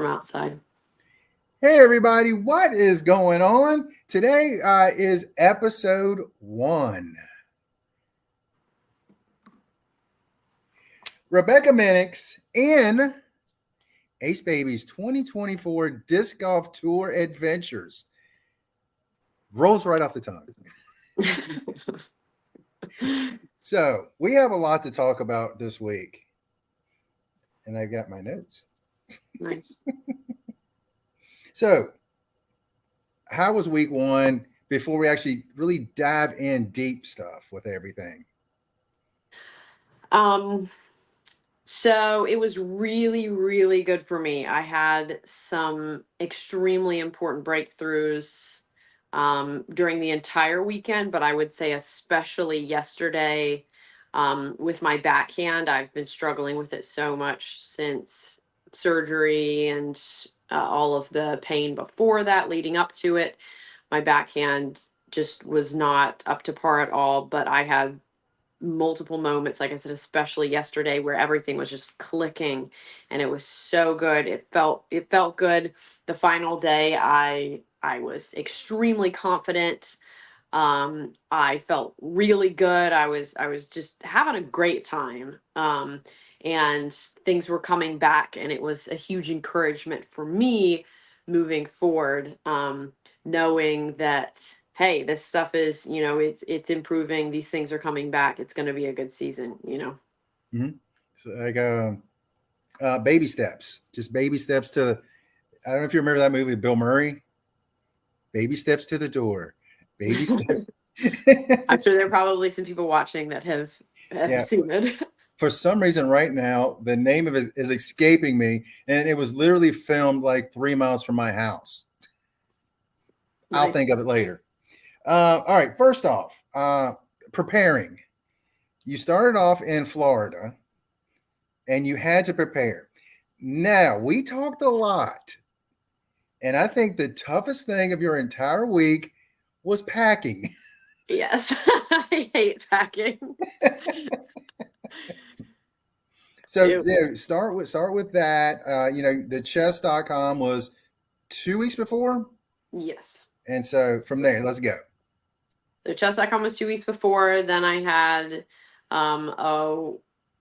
from outside. Hey, everybody, what is going on? Today is episode 1. Rebecca Minnick's in Acebabie's 2024 Disc Golf Tour Adventures. Rolls right off the tongue. So, we have a lot to talk about this week. And I've got my notes. Nice. So, how was week 1 before we actually really dive in deep stuff with everything? So it was really, really good for me. I had some extremely important breakthroughs during the entire weekend, but I would say especially yesterday with my backhand. I've been struggling with it so much since surgery and all of the pain before that leading up to it. My backhand just was not up to par at all, but I had multiple moments, like I said, especially yesterday, where everything was just clicking and it was so good. It felt good. The final day I was extremely confident. I felt really good. I was just having a great time. And things were coming back, and it was a huge encouragement for me moving forward, knowing that hey, this stuff is, it's improving. These things are coming back. It's going to be a good season. Mm-hmm. So, like baby steps, just baby steps to. I don't know if you remember that movie with Bill Murray. Baby steps to the door. Baby steps. I'm sure there are probably some people watching that have Yeah. seen it. For some reason, right now, the name of it is escaping me, and it was literally filmed like 3 miles from my house. I'll think of it later. All right. First off, preparing. You started off in Florida, and you had to prepare. Now, we talked a lot, and I think the toughest thing of your entire week was packing. Yes, I hate packing. So start with that. The chess.com was 2 weeks before. Yes. And so from there, let's go. So chess.com was 2 weeks before. Then I had a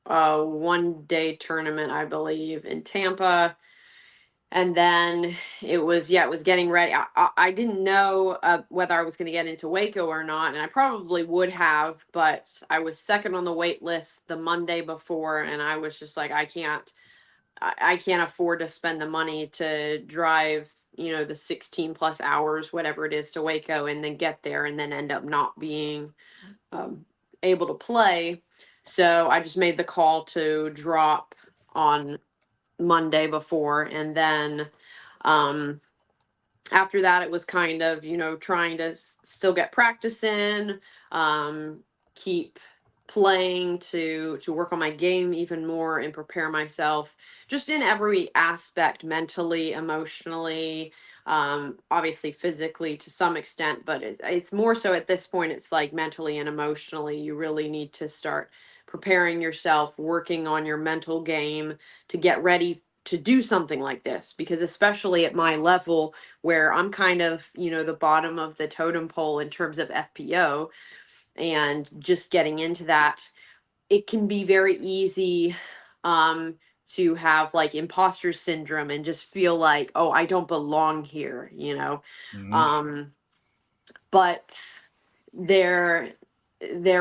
1-day tournament, I believe, in Tampa. And then it was getting ready. I didn't know whether I was going to get into Waco or not, and I probably would have, but I was second on the wait list the Monday before, and I was just like, I can't afford to spend the money to drive, the 16 plus hours, whatever it is, to Waco, and then get there and then end up not being able to play. So I just made the call to drop on Monday before, and then after that it was kind of trying to still get practice in, keep playing to work on my game even more and prepare myself just in every aspect, mentally, emotionally, obviously physically to some extent, but it's more so at this point. It's like mentally and emotionally you really need to start preparing yourself, working on your mental game to get ready to do something like this, because especially at my level where I'm kind of, the bottom of the totem pole in terms of FPO and just getting into that, it can be very easy to have like imposter syndrome and just feel like, oh, I don't belong here. Mm-hmm. But there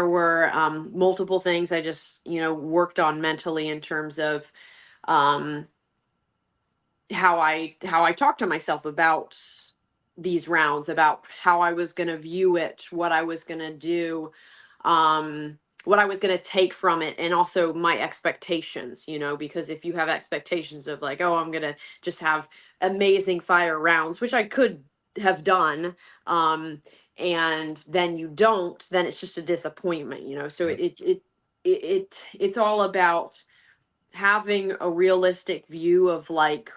were multiple things I just worked on mentally in terms of how I talk to myself about these rounds, about how I was going to view it, what I was going to do, what I was going to take from it, and also my expectations, because if you have expectations of like, oh, I'm going to just have amazing fire rounds, which I could have done, and then you don't, then it's just a disappointment, so it's all about having a realistic view of like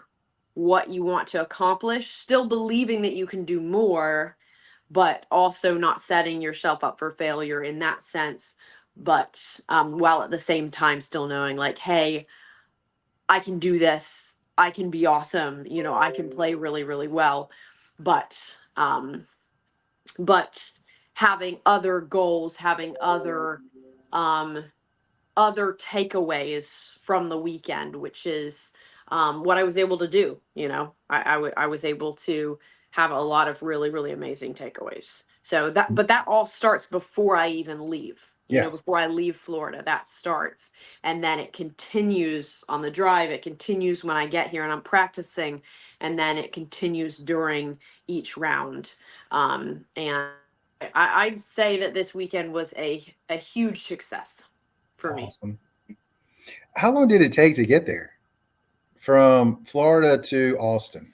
what you want to accomplish, still believing that you can do more, but also not setting yourself up for failure in that sense. But while at the same time still knowing like, hey, I can do this. I can be awesome, I can play really, really well. But but having other goals, having um other takeaways from the weekend, which is what I was able to do. I was able to have a lot of really, really amazing takeaways. So but that all starts before I even leave. Yes. Before I leave Florida, that starts. And then it continues on the drive. It continues when I get here and I'm practicing. And then it continues during each round. And I'd say that this weekend was a huge success for me. Awesome. How long did it take to get there from Florida to Austin?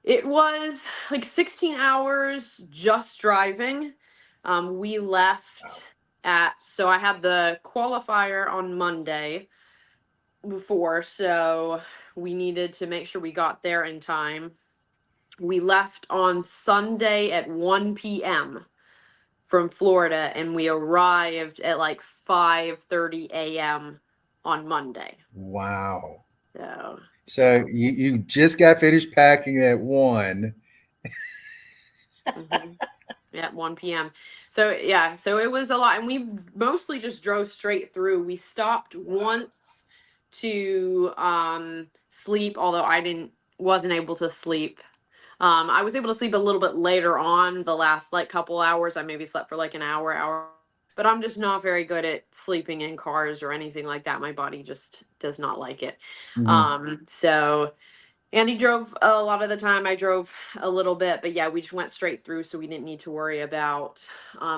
It was like 16 hours just driving. We left so I had the qualifier on Monday before, so we needed to make sure we got there in time. We left on Sunday at 1 p.m. from Florida, and we arrived at like 5:30 a.m. on Monday. Wow. So So you just got finished packing at 1. mhm. At 1 p.m. So yeah, so it was a lot, and we mostly just drove straight through. We stopped once to sleep, although I didn't wasn't able to sleep. I was able to sleep a little bit later on, the last like couple hours. I maybe slept for like an hour, but I'm just not very good at sleeping in cars or anything like that. My body just does not like it. Mhm. So Andy drove a lot of the time. I drove a little bit, but yeah, we just went straight through, so we didn't need to worry about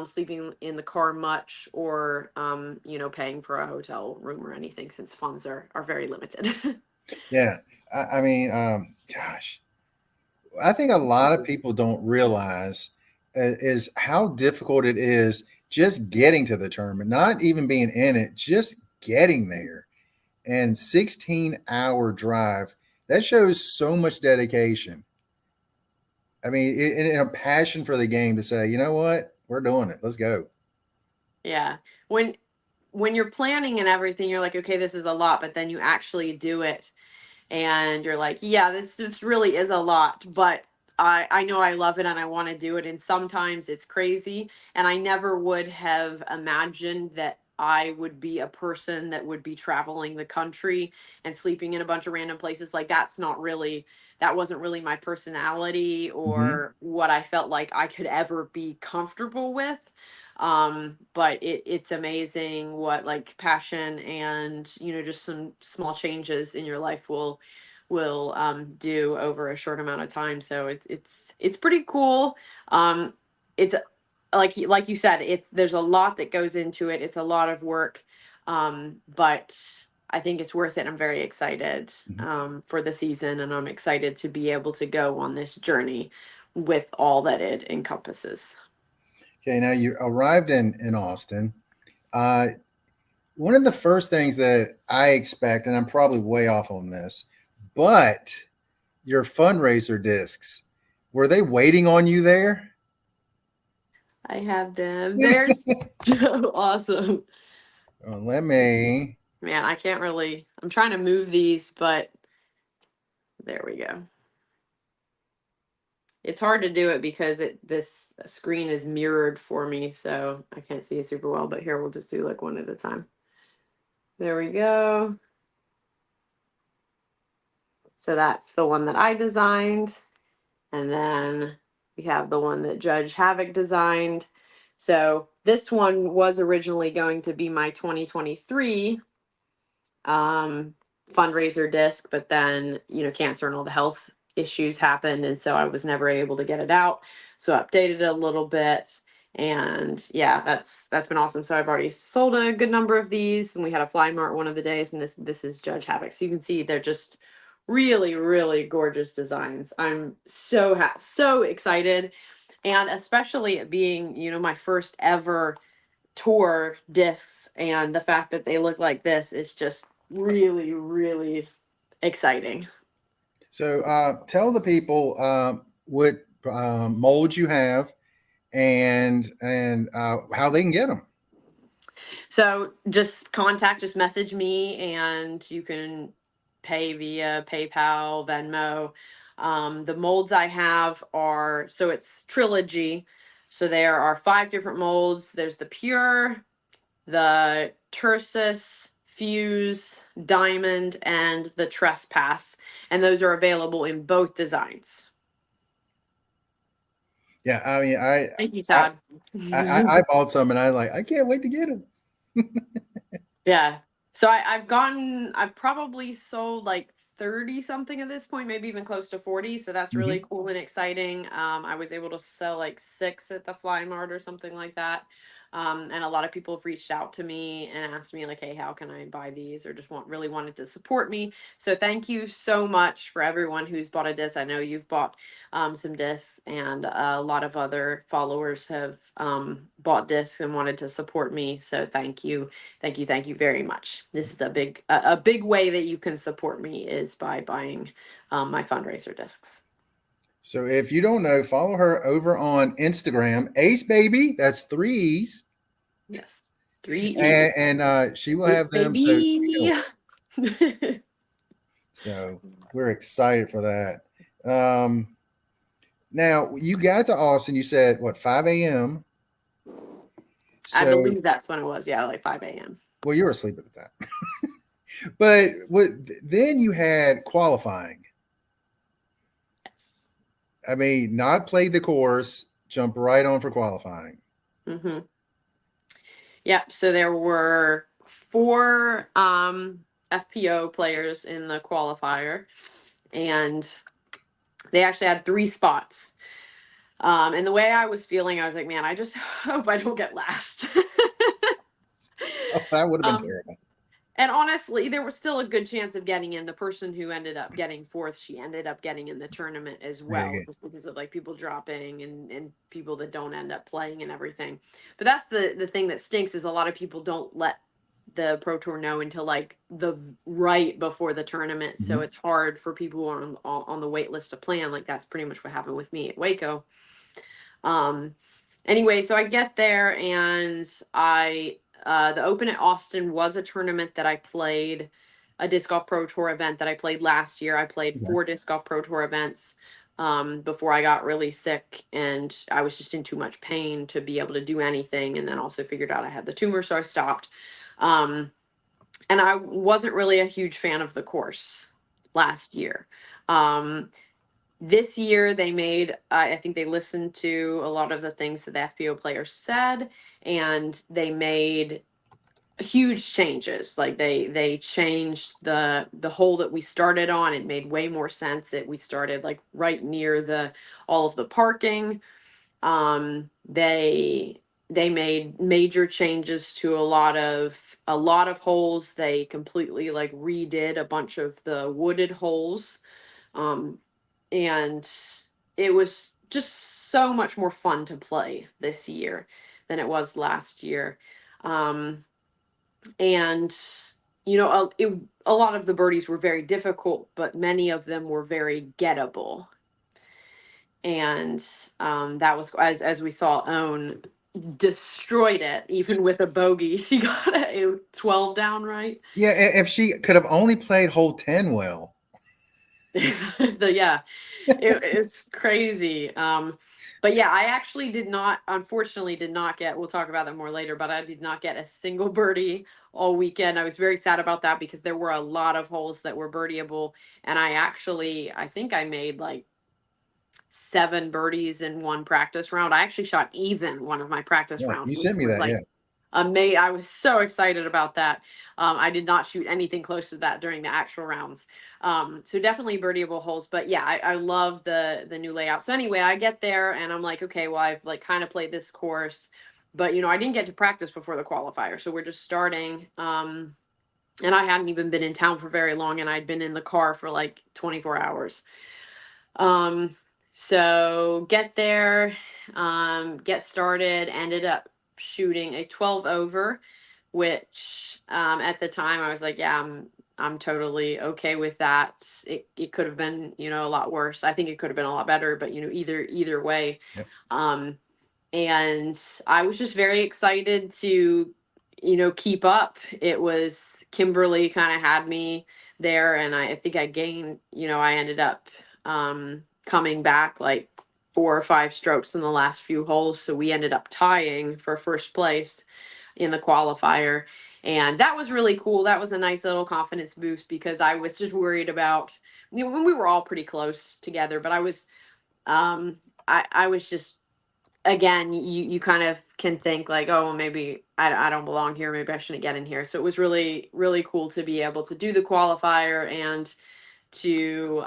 sleeping in the car much, or paying for a hotel room or anything, since funds are very limited. Yeah. I mean, gosh, I think a lot of people don't realize is how difficult it is just getting to the tournament, not even being in it, just getting there. And 16-hour drive, that shows so much dedication. I mean, and a passion for the game to say, you know what, we're doing it. Let's go. Yeah. When you're planning and everything, you're like, okay, this is a lot, but then you actually do it and you're like, yeah, this really is a lot, but I know I love it and I want to do it. And sometimes it's crazy. And I never would have imagined that I would be a person that would be traveling the country and sleeping in a bunch of random places. Like that wasn't really my personality Hmm. or what I felt like I could ever be comfortable with. But it's amazing what like passion and just some small changes in your life will do over a short amount of time. So it's pretty cool. It's like you said, there's a lot that goes into it. It's a lot of work, but I think it's worth it. I'm very excited for the season, and I'm excited to be able to go on this journey with all that it encompasses. Okay, now you arrived in Austin. Uh, One of the first things that I expect, and I'm probably way off on this, but your fundraiser discs, were they waiting on you there? I have them. They're so awesome. Let me. Man, I can't really. I'm trying to move these, but there we go. It's hard to do it because this screen is mirrored for me, so I can't see it super well. But here, we'll just do like one at a time. There we go. So that's the one that I designed. And then we have the one that Judge Havoc designed. So this one was originally going to be my 2023 fundraiser disc, but then cancer and all the health issues happened, and so I was never able to get it out. So I updated it a little bit, and yeah, that's been awesome. So I've already sold a good number of these, and we had a fly mart one of the days, and this is Judge Havoc. So you can see they're just really, really gorgeous designs. I'm so excited, and especially it being my first ever tour discs, and the fact that they look like this is just really, really exciting. So tell the people what molds you have and how they can get them. So just message me, and you can pay via PayPal, Venmo. The molds I have are, so it's trilogy. So there are 5 different molds. There's the pure, the Tursus, Fuse, Diamond, and the Trespass. And those are available in both designs. Yeah, I mean, Thank you, Todd. I bought some, and I can't wait to get them. Yeah. So I've probably sold like 30 something at this point, maybe even close to 40. So that's really cool and exciting. I was able to sell like 6 at the Fly Mart or something like that. And a lot of people have reached out to me and asked me like, hey, how can I buy these, or just really wanted to support me. So thank you so much for everyone who's bought a disc. I know you've bought some discs, and a lot of other followers have bought discs and wanted to support me. So thank you. Thank you very much. This is a big way that you can support me is by buying my fundraiser discs. So if you don't know, follow her over on Instagram, Acebabieee. That's 3 E's. Yes, 3 E's. And she will Ace have them. So you can baby. order. So we're excited for that. Now you got to Austin. You said what, 5 a.m. I So believe that's when it was. Yeah, like 5 a.m. well, you were asleep at the time. But then you had qualifying. Yes. I mean, not played the course, jump right on for qualifying. Mm-hmm. Yep. So there were 4 FPO players in the qualifier, and they actually had 3 spots. And the way I was feeling, I was like, man, I just hope I don't get last. Oh, that would have been um, terrible. And honestly, there was still a good chance of getting in. The person who ended up getting 4th, she ended up getting in the tournament as well, Yeah, just because of like people dropping and people that don't end up playing and everything. But that's the thing that stinks, is a lot of people don't let the Pro Tour know until like the right before the tournament. So it's hard for people who are on the wait list to plan. Like that's pretty much what happened with me at Waco. Anyway, so I get there, and the Open at Austin was a tournament that I played, a Disc Golf Pro Tour event that I played last year. I played yeah. 4 Disc Golf Pro Tour events before I got really sick, and I was just in too much pain to be able to do anything. And then also figured out I had the tumor, so I stopped. And I wasn't really a huge fan of the course last year. This year they made, I think they listened to a lot of the things that the FPO players said, and they made huge changes. Like they changed the hole that we started on. It made way more sense that we started like right near all of the parking. They made major changes to a lot of holes. They completely like redid a bunch of the wooded holes. Um, and it was just so much more fun to play this year than it was last year. And a lot of the birdies were very difficult, but many of them were very gettable. And that was, as we saw, Own destroyed it even with a bogey. She got a 12 down, right? Yeah, if she could have only played hole 10 well. Yeah, it's crazy. But yeah, I actually unfortunately did not get, we'll talk about that more later, but I did not get a single birdie all weekend. I was very sad about that because there were a lot of holes that were birdieable. And I think I made like 7 birdies in one practice round. I actually shot even one of my practice Yeah, rounds, you which sent me was that. like Yeah. I was so excited about that. I did not shoot anything close to that during the actual rounds. So definitely birdieable holes, but yeah, I love the new layout. So anyway, I get there and I'm like, okay, well, I've like kind of played this course, but I didn't get to practice before the qualifier. So we're just starting. And I hadn't even been in town for very long, and I'd been in the car for like 24 hours. So get there, get started, ended up shooting a 12 over, which at the time I was like, yeah, I'm totally okay with that. It could have been, a lot worse. I think it could have been a lot better, but either way. Yep. And I was just very excited to, keep up. It was Kimberly kind of had me there, and I think I gained, I ended up coming back like 4 or 5 strokes in the last few holes, so we ended up tying for first place in the qualifier. And that was really cool. That was a nice little confidence boost because I was just worried about, when we were all pretty close together, but I was just, again, you kind of can think like, oh, well, maybe I don't belong here. Maybe I shouldn't get in here. So it was really, really cool to be able to do the qualifier and to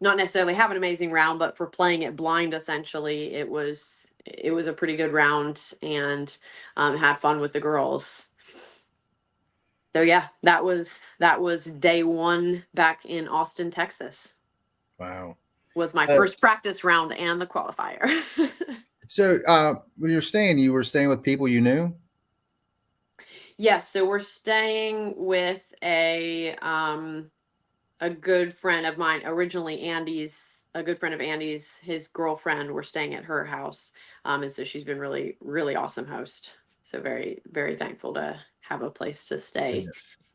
not necessarily have an amazing round, but for playing it blind, essentially, it was a pretty good round, and had fun with the girls. So yeah, that was day one back in Austin, Texas. Wow. Was my first practice round and the qualifier. So when you were staying with people you knew? Yes, so we're staying with a good friend of mine, originally a good friend of Andy's, his girlfriend. We're staying at her house. And so she's been really, really awesome host. So very, very thankful to have a place to stay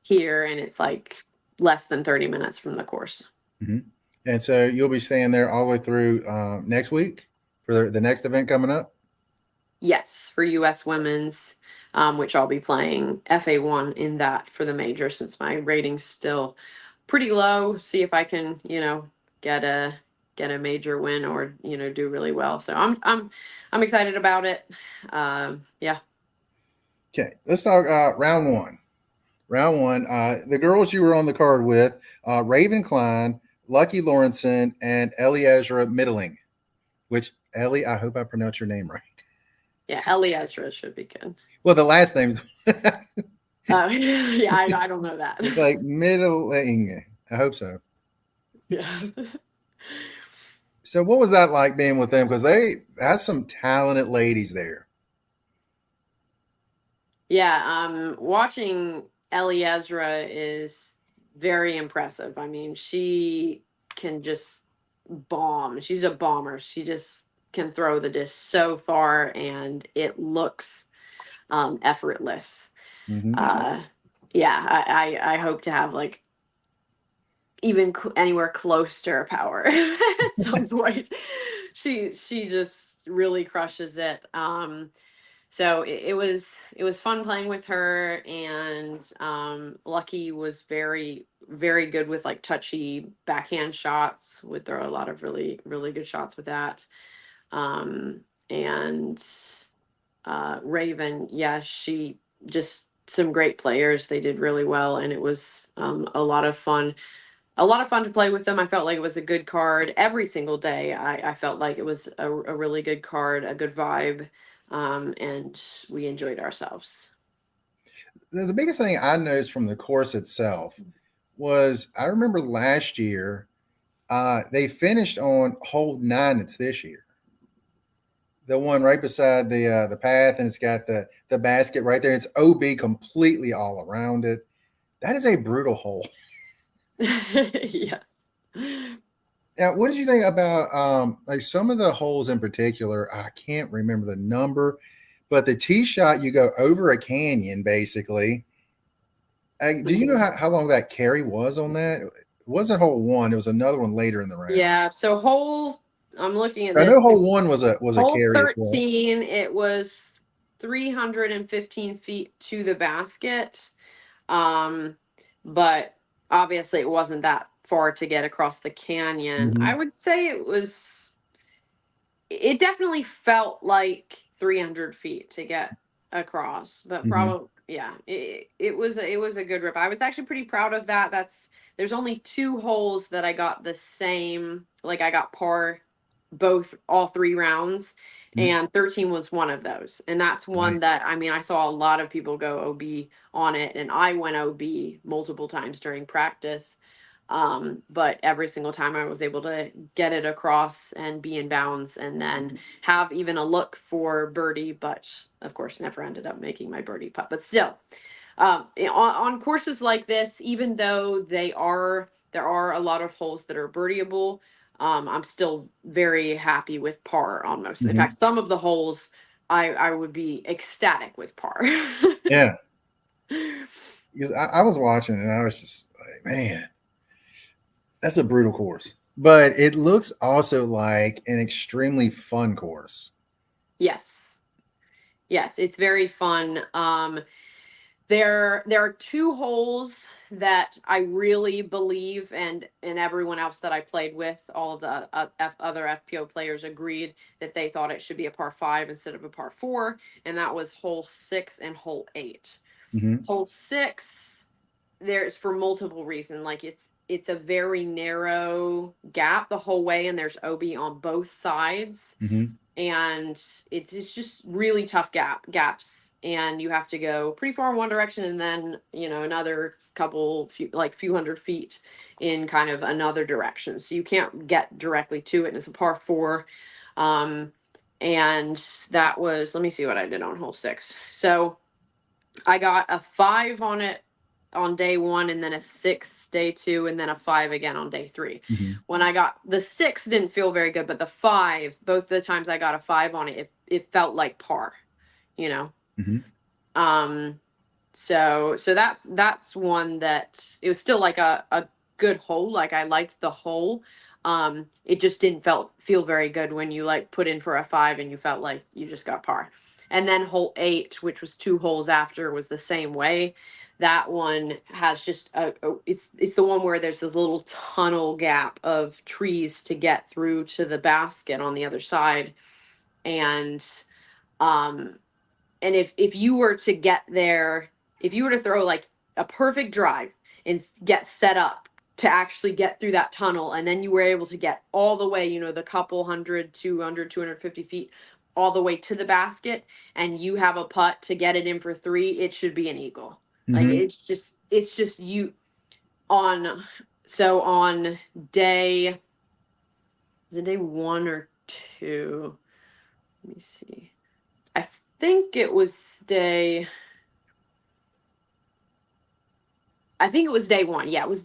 here. And it's like less than 30 minutes from the course. Mm-hmm. And so you'll be staying there all the way through next week for the next event coming up? Yes, for US Women's, which I'll be playing FA1 in that for the major, since my rating's still pretty low. See if I can, get a major win, or do really well. So I'm excited about it. Yeah. Okay, let's talk round one. Round one, the girls you were on the card with, Raven Klein, Lucky Lawrenson, and Eliezra Middling. Which, Ellie, I hope I pronounced your name right. Yeah, Ellie Ezra should be good. Well, the last name's yeah, I don't know that. It's like Middling. I hope so. Yeah. So what was that like being with them? Because they had some talented ladies there. Yeah, watching Ellie Ezra is very impressive. I mean, she can just bomb. She's a bomber. She just can throw the disc so far, and it looks effortless. Mm-hmm. Yeah, I hope to have like even anywhere close to her power at some point. She just really crushes it. So it was fun playing with her, and Lucky was very, very good with like touchy backhand shots. Would throw a lot of really, really good shots with that. And Raven, yeah, she just some great players. They did really well, and it was a lot of fun. A lot of fun to play with them. I felt like it was a good card every single day. I felt like it was a really good card, a good vibe, and we enjoyed ourselves. The biggest thing I noticed from the course itself was I remember last year they finished on hole 9. It's this year, the one right beside the path, and it's got the basket right there. It's OB completely all around it. That is a brutal hole. Yes. Now, what did you think about like some of the holes in particular? I can't remember the number, but the tee shot, you go over a canyon basically. Do you know how long that carry was on that? It wasn't hole 1. It was another one later in the round. Yeah. So I'm looking at I know this. hole 1 was a Hole carry as well. 13, it was 315 feet to the basket. But obviously it wasn't that far to get across the canyon. Mm-hmm. I would say it definitely felt like 300 feet to get across, but Mm-hmm. probably, yeah, it was a good rip. I was actually pretty proud of that. There's only 2 holes that I got the same, like I got par all 3 rounds, Mm-hmm. and 13 was one of those. And that's one Right. that, I mean, I saw a lot of people go OB on it, and I went OB multiple times during practice. But every single time I was able to get it across and be in bounds, and then have even a look for birdie, but of course never ended up making my birdie putt. But still, on courses like this, even though there are a lot of holes that are birdieable, I'm still very happy with par on most. In Mm-hmm. fact, some of the holes I would be ecstatic with par. Yeah. because I was watching and I was just like, man, that's a brutal course. But it looks also like an extremely fun course. Yes. Yes, it's very fun. There are two holes that I really believe, and everyone else that I played with, all of the other FPO players agreed that they thought it should be a par five instead of a par four, and that was hole 6 and hole 8. Mm-hmm. Hole 6, there's for multiple reasons. Like it's a very narrow gap the whole way, and there's OB on both sides, Mm-hmm. and it's just really tough gaps, and you have to go pretty far in one direction and then another few hundred feet in kind of another direction, so you can't get directly to it, and it's a par four. um and that was, let me see what I did on hole 6. So I got a 5 on it on day 1, and then a 6 day 2, and then a 5 again on day 3. Mm-hmm. When I got the 6, didn't feel very good, but the 5, both the times I got a 5 on it, it felt like par, you know. Mm-hmm. Um so that's one that it was still like a good hole. Like I liked the hole. It just didn't feel very good when you like put in for a 5 and you felt like you just got par. And then hole 8, which was 2 holes after, was the same way. That one has just it's the one where there's this little tunnel gap of trees to get through to the basket on the other side. And um if you were to get there, if you were to throw like a perfect drive and get set up to actually get through that tunnel, and then you were able to get all the way, the couple hundred, 200, 250 feet, all the way to the basket, and you have a putt to get it in for 3, it should be an eagle. Like Mm-hmm. it's just you on so on day, is it day 1 or 2? Let me see. I think it was day I think it was day 1. Yeah, it was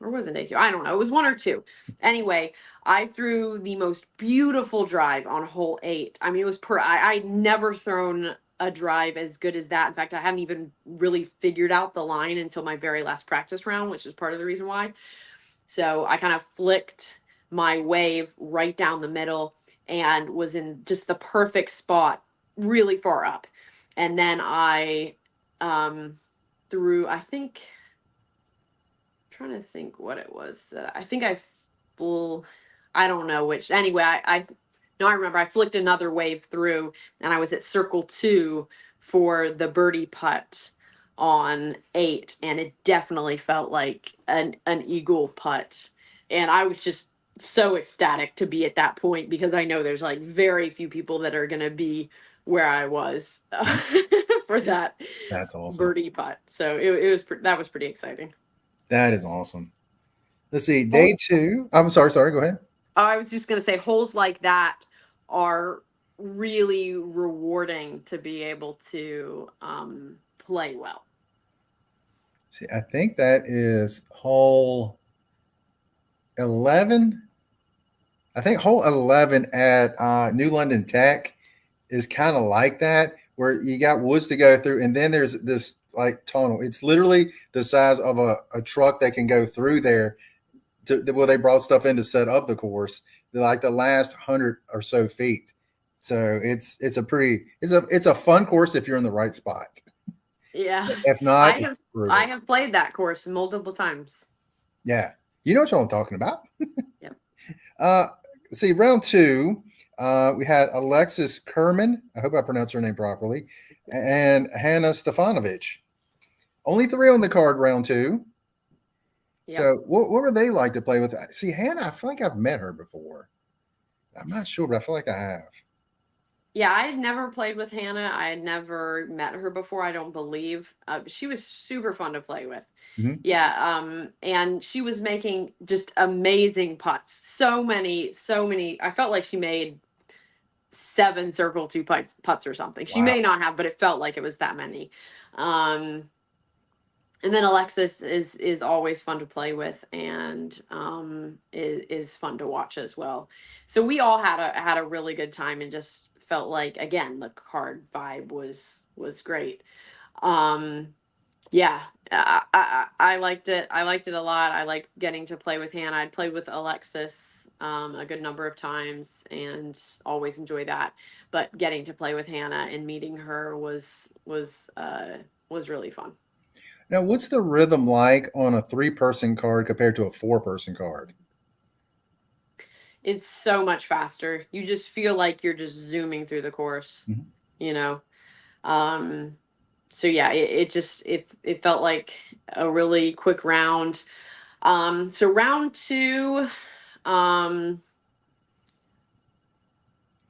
or was it day 2? I don't know. It was 1 or 2. Anyway, I threw the most beautiful drive on hole 8. I mean, it was I'd never thrown a drive as good as that. In fact, I hadn't even really figured out the line until my very last practice round, which is part of the reason why. So I kind of flicked my wave right down the middle and was in just the perfect spot, really far up. And then I threw, I think, trying to think what it was that I think I flew. I don't know which. Anyway, I no, I remember I flicked another wave through, and I was at circle 2 for the birdie putt on 8, and it definitely felt like an eagle putt, and I was just so ecstatic to be at that point, because I know there's like very few people that are gonna be where I was for that That's awesome. birdie putt. So it was that was pretty exciting. That is awesome. Let's see. Day Holes, 2. I'm sorry. Sorry. Go ahead. I was just gonna say, holes like that are really rewarding to be able to play well. See, I think that is hole 11. I think hole 11 at New London Tech is kind of like that, where you got woods to go through, and then there's this like tunnel. It's literally the size of a truck that can go through there. Well, they brought stuff in to set up the course. They're like the last 100 or so feet. So it's a fun course if you're in the right spot. Yeah, If not, I it's have I brutal. have played that course multiple times. Yeah, you know what I'm talking about. Yep. Uh, see, round 2, we had Alexis Kerman. I hope I pronounced her name properly, and Hannah Stefanovic. Only 3 on the card, round 2. Yep. So, what were they like to play with? See, Hannah, I feel like I've met her before. I'm not sure, but I feel like I have. Yeah, I had never played with Hannah. I had never met her before, I don't believe. But she was super fun to play with. Hmm. Yeah, and she was making just amazing putts. So many. I felt like she made 7 circle 2 putts or something. She Wow. may not have, but it felt like it was that many. Um, and then Alexis is always fun to play with, and is fun to watch as well. So we all had a really good time, and just felt like, again, the card vibe was great. Um, Yeah, I liked it. I liked it a lot. I liked getting to play with Hannah. I'd played with Alexis a good number of times and always enjoy that. But getting to play with Hannah and meeting her was really fun. Now, what's the rhythm like on a 3-person card compared to a 4-person card? It's so much faster. You just feel like you're just zooming through the course, Mhm. you know. Um, so yeah, it felt like a really quick round. So round two, um,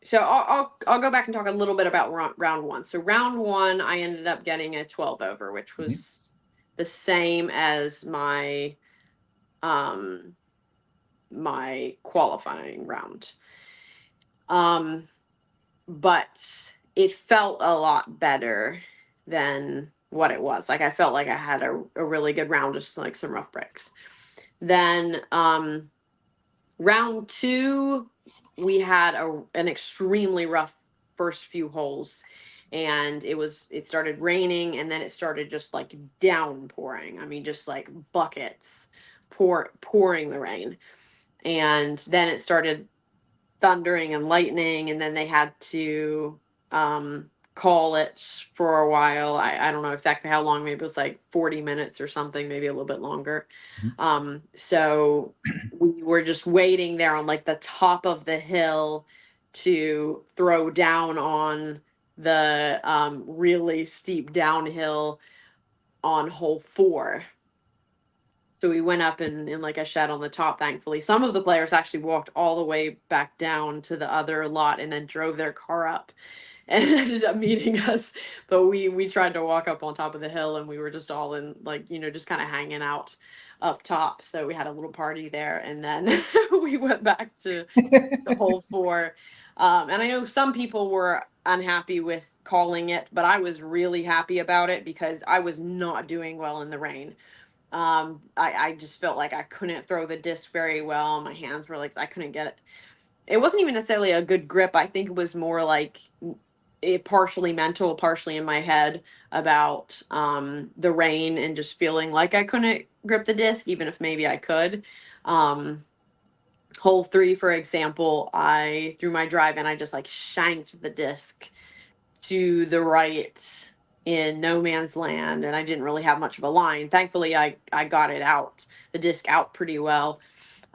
so I'll go back and talk a little bit about round one. So round one, I ended up getting a 12 over, which Mhm. was the same as um my qualifying round. Um, but it felt a lot better than what it was. Like I felt like I had a really good round, just like some rough breaks. Then round two, we had an extremely rough first few holes, and it started raining, and then it started just like downpouring. I mean, just like buckets pouring the rain, and then it started thundering and lightning, and then they had to call it for a while. I don't know exactly how long, maybe it was like 40 minutes or something, maybe a little bit longer. Mhm. So we were just waiting there on like the top of the hill to throw down on the really steep downhill on hole four. So we went up in like a shed on the top, thankfully. Some of the players actually walked all the way back down to the other lot and then drove their car up and ended up meeting us. But we tried to walk up on top of the hill, and we were just all in like, just kind of hanging out up top. So we had a little party there, and then we went back to the hole four. And I know some people were unhappy with calling it, but I was really happy about it because I was not doing well in the rain. I just felt like I couldn't throw the disc very well. My hands were like, I couldn't get it. It wasn't even necessarily a good grip. I think it was more like it partially mental, partially in my head about the rain and just feeling like I couldn't grip the disc, even if maybe I could. Um, hole three, for example, I threw my drive and I just like shanked the disc to the right in no man's land, and I didn't really have much of a line. Thankfully, I got it out, the disc out pretty well.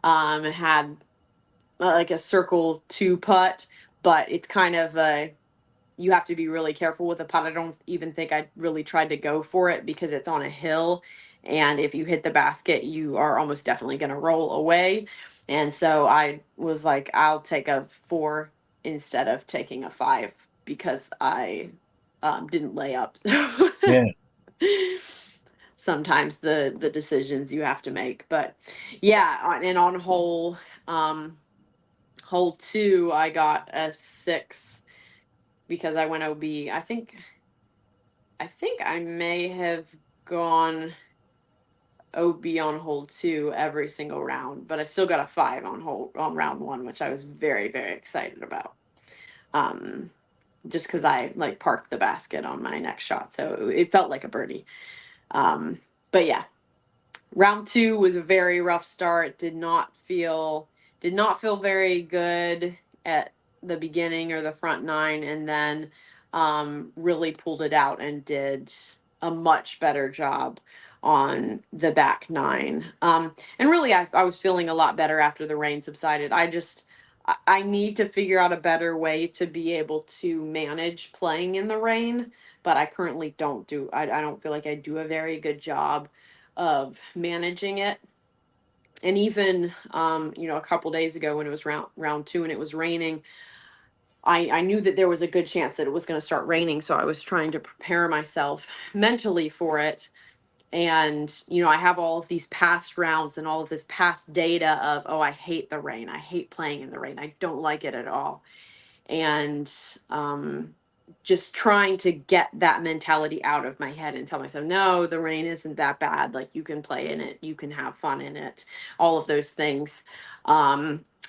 It had like a circle two putt, but it's kind of a you have to be really careful with a putt. I don't even think I really tried to go for it because it's on a hill, and if you hit the basket, you are almost definitely going to roll away. And so I was like, I'll take a four instead of taking a five because I didn't lay up. So Yeah. sometimes the decisions you have to make, but yeah, and on hole two, I got a six because I went OB. I think I may have gone OB on hole two every single round, but I still got a five on round one, which I was very, very excited about. Um, just because I like parked the basket on my next shot, so it felt like a birdie. Um, but yeah, round two was a very rough start. Did not feel very good at the beginning or the front nine, and then really pulled it out and did a much better job on the back nine. And really, I was feeling a lot better after the rain subsided. I need to figure out a better way to be able to manage playing in the rain, but I currently don't do. I don't feel like I do a very good job of managing it. And even a couple days ago when it was round two and it was raining, I knew that there was a good chance that it was going to start raining, so I was trying to prepare myself mentally for it. And I have all of these past rounds and all of this past data of, oh, I hate the rain, I hate playing in the rain, I don't like it at all. And just trying to get that mentality out of my head and tell myself, no, the rain isn't that bad. Like, you can play in it, you can have fun in it, all of those things.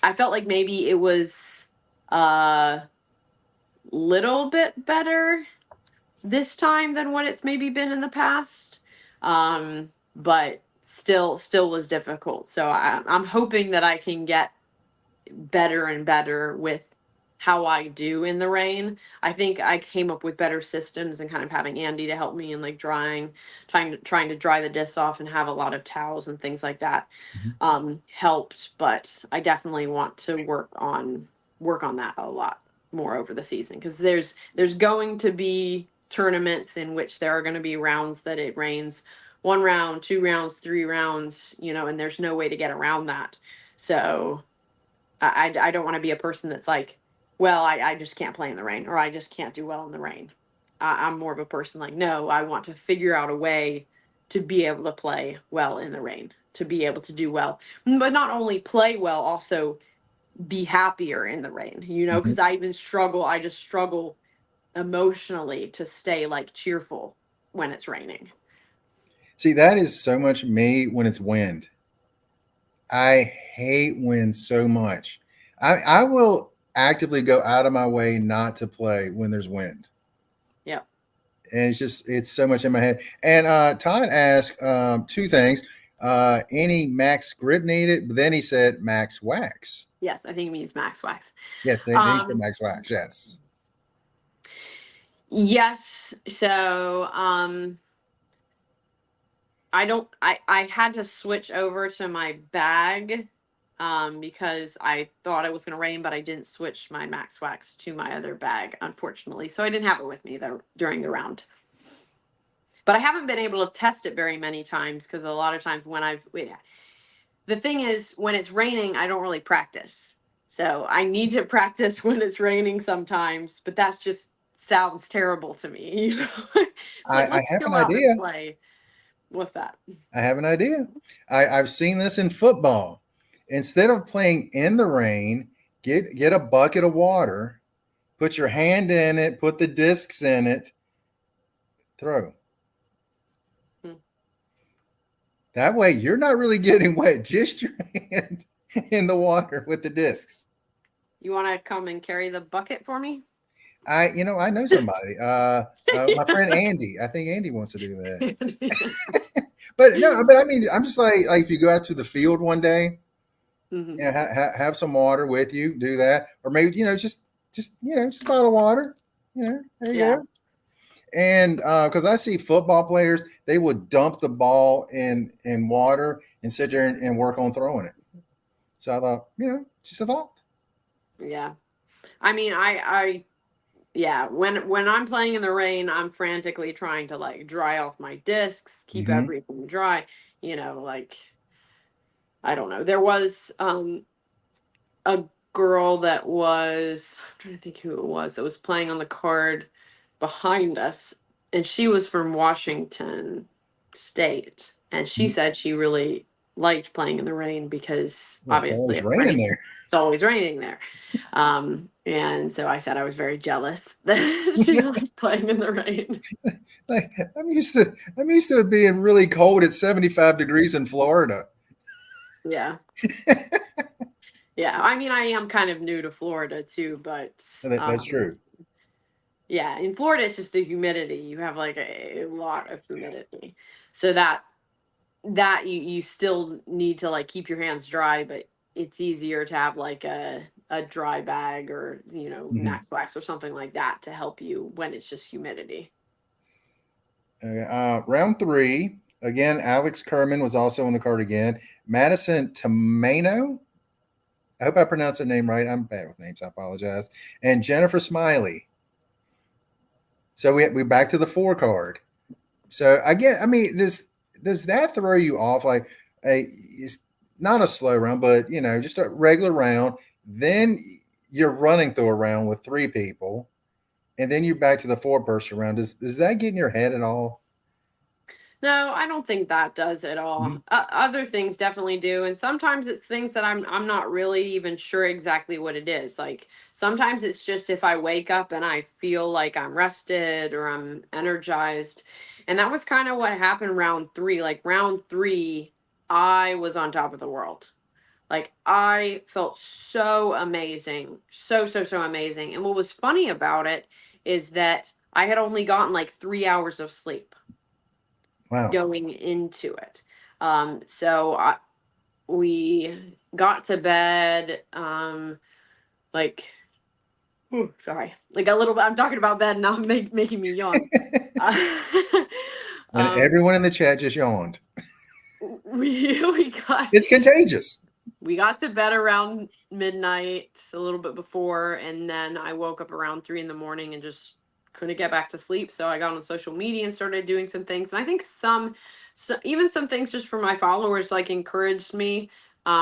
I felt like maybe it was a little bit better this time than what it's maybe been in the past. But still was difficult. So I'm hoping that I can get better and better with how I do in the rain. I think I came up with better systems and kind of having Andy to help me in like trying to dry the discs off and have a lot of towels and things like that Mhm. helped. But I definitely want to work on that a lot more over the season because there's going to be tournaments in which there are going to be rounds that it rains 1 round, 2 rounds, 3 rounds, and there's no way to get around that. So I don't want to be a person that's like, well, I just can't play in the rain or I just can't do well in the rain. I'm more of a person like, no, I want to figure out a way to be able to play well in the rain, to be able to do well, but not only play well, also be happier in the rain, Mhm. because I just struggle emotionally to stay like cheerful when it's raining. See, that is so much me when it's wind. I hate wind so much. I will actively go out of my way not to play when there's wind. Yep. And it's so much in my head. And Todd asked two things. Any max grip needed? But then he said max wax. Yes, I think it means max wax. Yes, then he said Um, max wax. Yes. yes. So, I had to switch over to my bag because I thought it was going to rain, but I didn't switch my Max Wax to my other bag, unfortunately. So I didn't have it with me though during the round. But I haven't been able to test it very many times because a lot of times the thing is, when it's raining, I don't really practice. So I need to practice when it's raining sometimes, but that's just sounds terrible to me. It's like, I let's have go an out and idea. play. What's that? I have an idea. I've seen this in football. Instead of playing in the rain, get a bucket of water, put your hand in it, put the discs in it, throw. Hmm. That way you're not really getting wet, just your hand in the water with the discs. You want to come and carry the bucket for me? I know somebody. My friend Andy. I think Andy wants to do that. But no, but I mean, I'm just like if you go out to the field one day, Hmm. have some water with you, do that, or maybe just a bottle of water. There you Yeah. go. And because I see football players, they would dump the ball in water and sit there and work on throwing it. So I thought, just a thought. Yeah. I mean, yeah, when I'm playing in the rain, I'm frantically trying to like dry off my discs, keep Hmm. everything dry, like I don't know. There was a girl that was I'm trying to think who it was that was playing on the card behind us, and she was from Washington State, and she said she really liked playing in the rain because Well, it's obviously always it raining rains. there. It's always raining there. And so I said I was very jealous that she liked playing in the rain. Like I'm used to it being really cold at 75 degrees in Florida. Yeah. Yeah. I mean, I am kind of new to Florida too, but That's true. yeah, in Florida it's just the humidity. You have like a lot of humidity. So that you still need to like keep your hands dry, but it's easier to have like a dry bag or Hmm. Max Wax or something like that to help you when it's just humidity. Round three again. Alex Kerman was also on the card again. Madison Tomano. I hope I pronounced her name right. I'm bad with names. I apologize. And Jennifer Smiley. So we back to the four card. So again, I mean, does that throw you off? Like, it's not a slow round, but just a regular round. Then you're running through a round with three people, and then you're back to the four-person round. Does that get in your head at all? No, I don't think that does at Mhm. all. Other things definitely do, and sometimes it's things that I'm not really even sure exactly what it is. Like sometimes it's just if I wake up and I feel like I'm rested or I'm energized, and that was kind of what happened round three. Like round three, I was on top of the world. Like I felt so amazing, so amazing. And what was funny about it is that I had only gotten like 3 hours of sleep. Wow. going into it. So we got to bed, like, sorry, like a little bit. I'm talking about bed now, making me yawn. Uh, And um, everyone in the chat just yawned. we got It's contagious. we got to bed around midnight, a little bit before, and then I woke up around 3 in the morning and just couldn't get back to sleep. So I got on social media and started doing some things. And I think even some things just for my followers like encouraged me,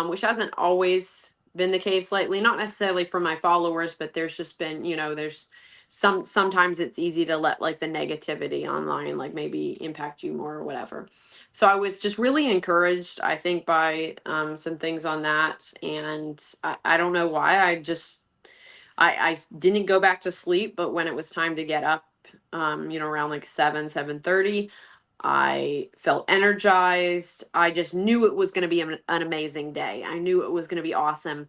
which hasn't always been the case lately. Not necessarily for my followers, but there's just been, there's sometimes it's easy to let like the negativity online like maybe impact you more or whatever. So I was just really encouraged, I think, by some things on that. And I don't know why. I didn't go back to sleep, but when it was time to get up, around like 7:30, I felt energized. I just knew it was going to be an amazing day. I knew it was going to be awesome.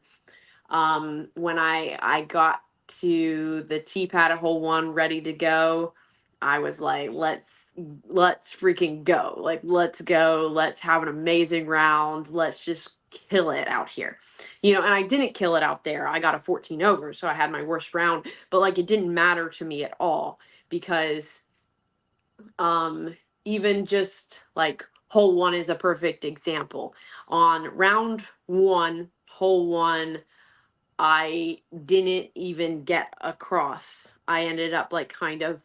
When I got to the tee pad at hole one ready to go, I was like, let's freaking go. Like, let's go. Let's have an amazing round. Let's just kill it out here. And I didn't kill it out there. I got a 14 over, so I had my worst round, but like it didn't matter to me at all because even just like hole one is a perfect example. On round one, hole one, I didn't even get across. I ended up like kind of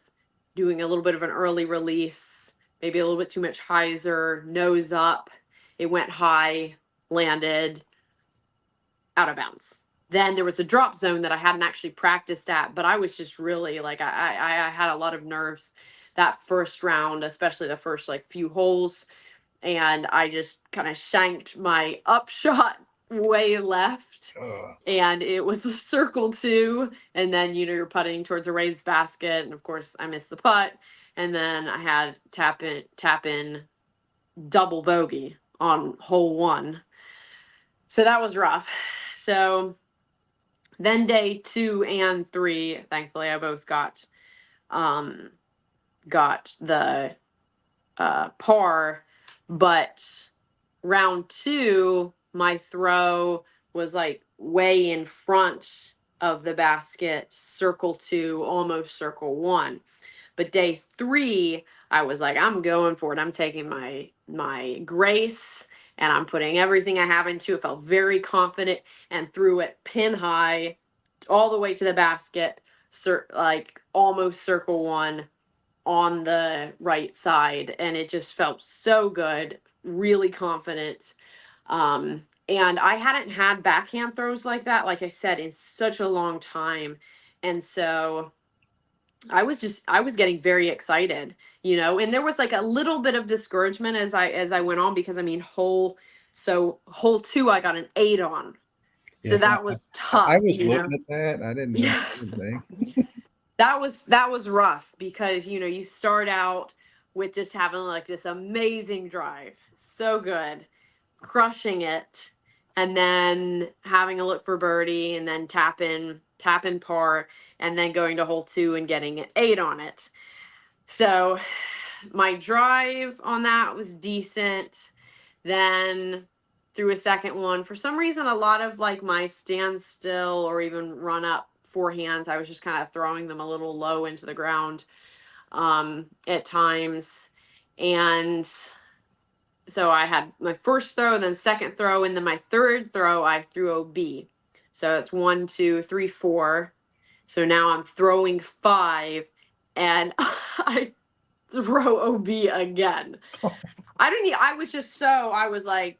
doing a little bit of an early release, maybe a little bit too much hyzer, nose up. It went high, landed out of bounds. Then there was a drop zone that I hadn't actually practiced at, but I was just really like I had a lot of nerves that first round, especially the first like few holes, and I just kind of shanked my upshot way left, and it was a circle two, and then you're putting towards a raised basket, and of course I missed the putt, and then I had tap in double bogey on hole one, so that was rough. So then day 2 and 3, thankfully I both got the par, but round two, my throw was like way in front of the basket, circle two, almost circle one. But day 3, I was like, I'm going for it. I'm taking my grace and I'm putting everything I have into it. Felt very confident and threw it pin high all the way to the basket, like almost circle one on the right side, and it just felt so good, really confident. And I hadn't had backhand throws like that, like I said, in such a long time. And so I was getting very excited, and there was like a little bit of discouragement as I went on, because I mean hole 2 I got an 8 on. So Yes, that was I tough, was looking at that. I didn't Yeah. miss anything. That was rough because you start out with just having like this amazing drive, so good, crushing it, and then having a look for birdie, and then tap in par, and then going to hole 2 and getting an 8 on it. So my drive on that was decent. Then threw a second one. For some reason, a lot of like my standstill or even run up forehands, I was just kind of throwing them a little low into the ground at times. And so I had my first throw, then second throw, and then my third throw, I threw OB. So it's 1, 2, 3, 4. So now I'm throwing 5, and I throw OB again. I was just I was like,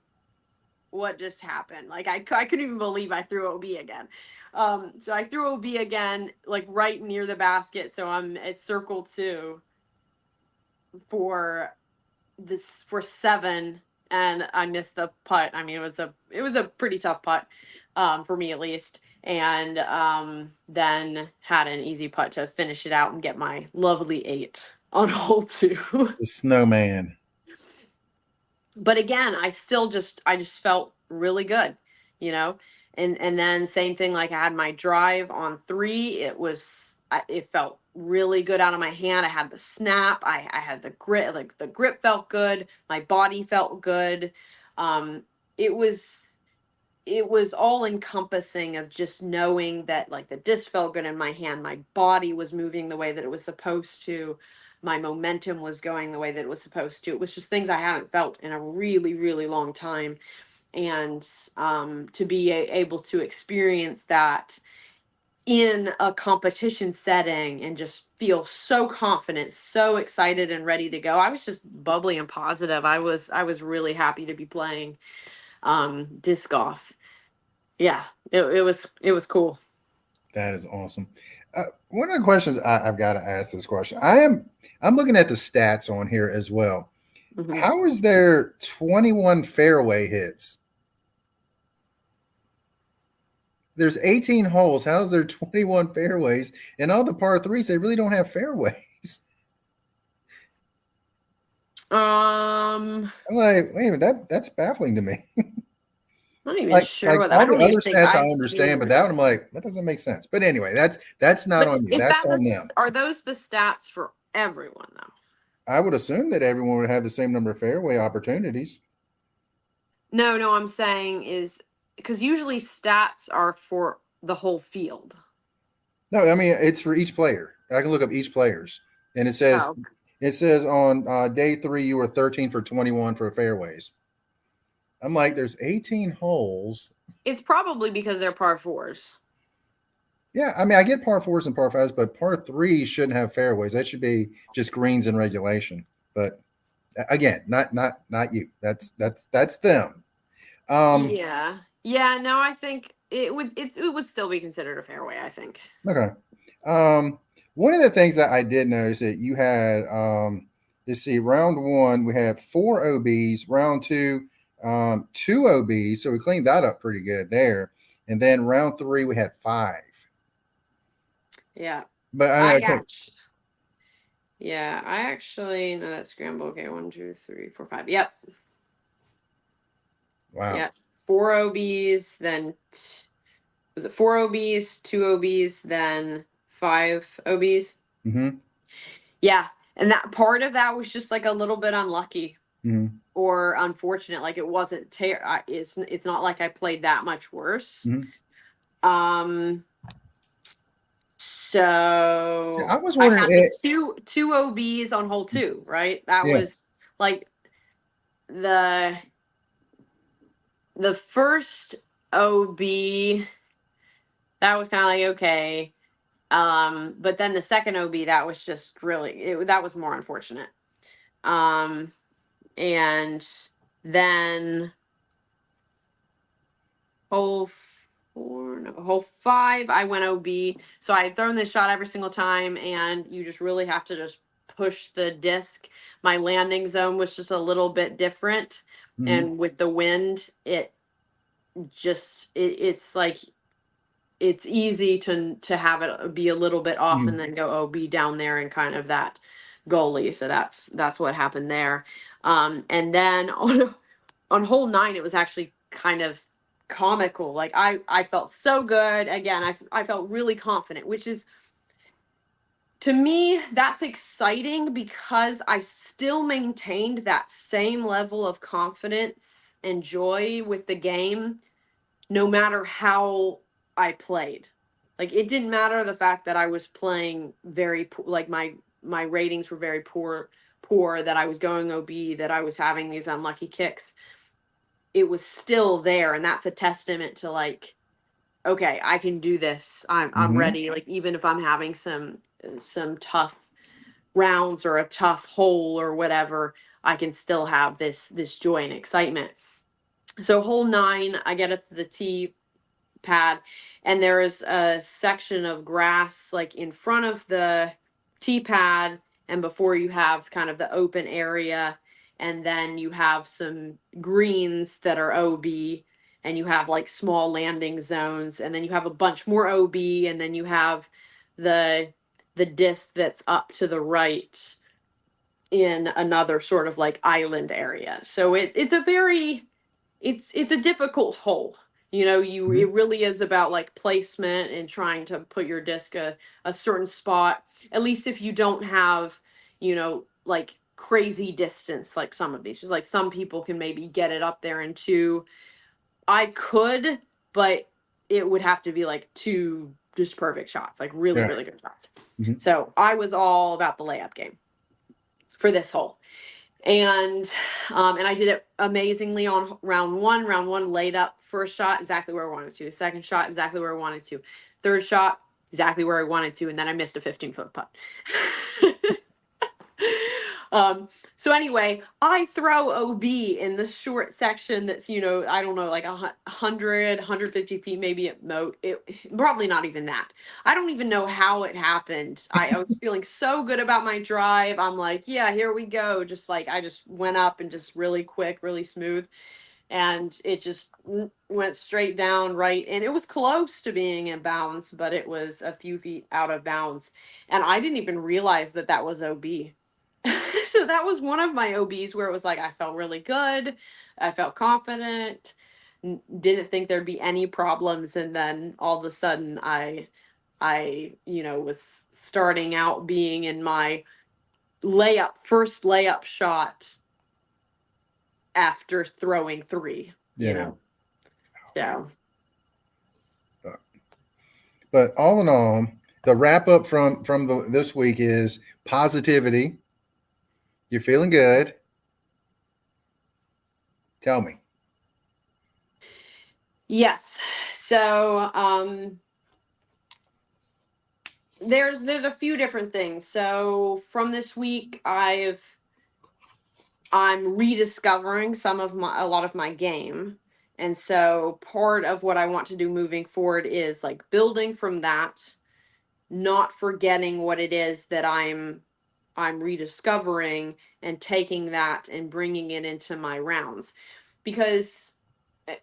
what just happened? Like I couldn't even believe I threw OB again. So I threw OB again, like right near the basket. So I'm at circle 2 for 7, and I missed the putt. I mean, it was a pretty tough putt, for me at least. And then had an easy putt to finish it out and get my lovely 8 on hole 2. The snowman. But again, I just felt really good, you know. And then same thing, like I had my drive on 3. It really good out of my hand. I had the snap. I had the grip. Like the grip felt good. My body felt good. Um, it was it was all encompassing of just knowing that like the disc felt good in my hand. My body was moving the way that it was supposed to. My momentum was going the way that it was supposed to. It was just things I hadn't felt in a really, really long time. And to be able to experience that in a competition setting and just feel so confident, so excited and ready to go. I was just bubbly and positive. I was really happy to be playing disc golf. Yeah, it was cool. That is awesome. One of the questions I've got to ask this question. I'm looking at the stats on here as well. Mhm. How is there 21 fairway hits? There's 18 holes. How is there 21 fairways? And all the par threes, they really don't have fairways. I'm I'm like, wait a minute, that's baffling to me. not even Like sure what I all the don't even other think stats I I've understand, seen. but that one I'm like, that doesn't make sense. But anyway, that's not But on you. is That's that on them. are those the stats for everyone though? I would assume that everyone would have the same number of fairway opportunities. No, no, I'm saying is because usually stats are for the whole field. No, I mean it's for each player. I can look up each player's, and Oh, it says on day 3 you were 13 for 21 for fairways. I'm like, there's 18 holes. it's probably because they're par fours. Yeah, I mean I get par fours and par fives, but par threes shouldn't have fairways. That should be just greens in regulation. But again, not you. That's them. Um, Yeah. Yeah, no, I think it would still be considered a fairway, I think. okay. Um, One of the things that I did notice that you had, let's see, round one we had 4 OBs, round two, 2 OBs, so we cleaned that up pretty good there, and then round three we had 5. Yeah. But I know, I okay, actually Yeah, I actually know that scramble. Okay, 1, 2, 3, 4, 5. Yep. wow, Yep. 4 OBs, then was it 4 OBs, 2 OBs, then 5 OBs? mm-hmm, Yeah. And that part of that was just like a little bit unlucky mm-hmm, or unfortunate. Like it wasn't it's not like I played that much worse. mm-hmm. Um See, I so was I wondering, had the two OBs on hole 2, right? That yeah, was like the the first OB, that was kind of like okay. But then the second OB, that was just really that was more unfortunate. Um, and then hole 4, no, hole 5, I went OB. So I had thrown this shot every single time, and you just really have to just push the disc. My landing zone was just a little bit different, mm-hmm, and with the wind, it's like it's easy to have it be a little bit off mm-hmm, and then go OB down there and kind of that goalie. So that's what happened there. And then on hole 9, it was actually kind of comical. Like I felt so good again. I felt really confident, which is to me that's exciting because I still maintained that same level of confidence and joy with the game no matter how I played. Like it didn't matter the fact that I was playing very like my ratings were very poor, that I was going OB, that I was having these unlucky kicks. It was still there, and that's a testament to like okay, I can do this. I'm mm-hmm. ready. Like even if I'm having some tough rounds or a tough hole or whatever, I can still have this joy and excitement. So hole 9, I get up to the tee pad, and there is a section of grass like in front of the tee pad and before you have kind of the open area, and then you have some greens that are OB, and you have like small landing zones, and then you have a bunch more OB, and then you have the disc that's up to the right in another sort of like island area. So it's a very it's a difficult hole. Mhm. it really is about like placement and trying to put your disc a certain spot, at least if you don't have, like crazy distance like some of these. Just like some people can maybe get it up there in two. I could, but it would have to be like two just perfect shots, like really, Yeah. really good shots. Mhm. So I was all about the layup game for this hole. And I did it amazingly on round one. Round one laid up, first shot exactly where I wanted to, second shot exactly where I wanted to, third shot exactly where I wanted to, and then I missed a 15-foot putt. So anyway, I throw OB in the short section that's, I don't know, like 150 feet, maybe at most. Probably not even that. I don't even know how it happened. I was feeling so good about my drive. I'm like, yeah, here we go. Just like, I just went up and just really quick, really smooth. And it just went straight down right. And it was close to being in bounds, but it was a few feet out of bounds. And I didn't even realize that that was OB. So that was one of my OBs where it was like I felt really good, I felt confident, didn't think there'd be any problems, and then all of a sudden I was starting out being in my first layup shot after throwing three, Yeah. So But all in all, the wrap up from this week is positivity. You're feeling good. Tell me. yes. So there's a few different things. So from this week I'm rediscovering a lot of my game. And so part of what I want to do moving forward is like building from that, not forgetting what it is that I'm rediscovering, and taking that and bringing it into my rounds. Because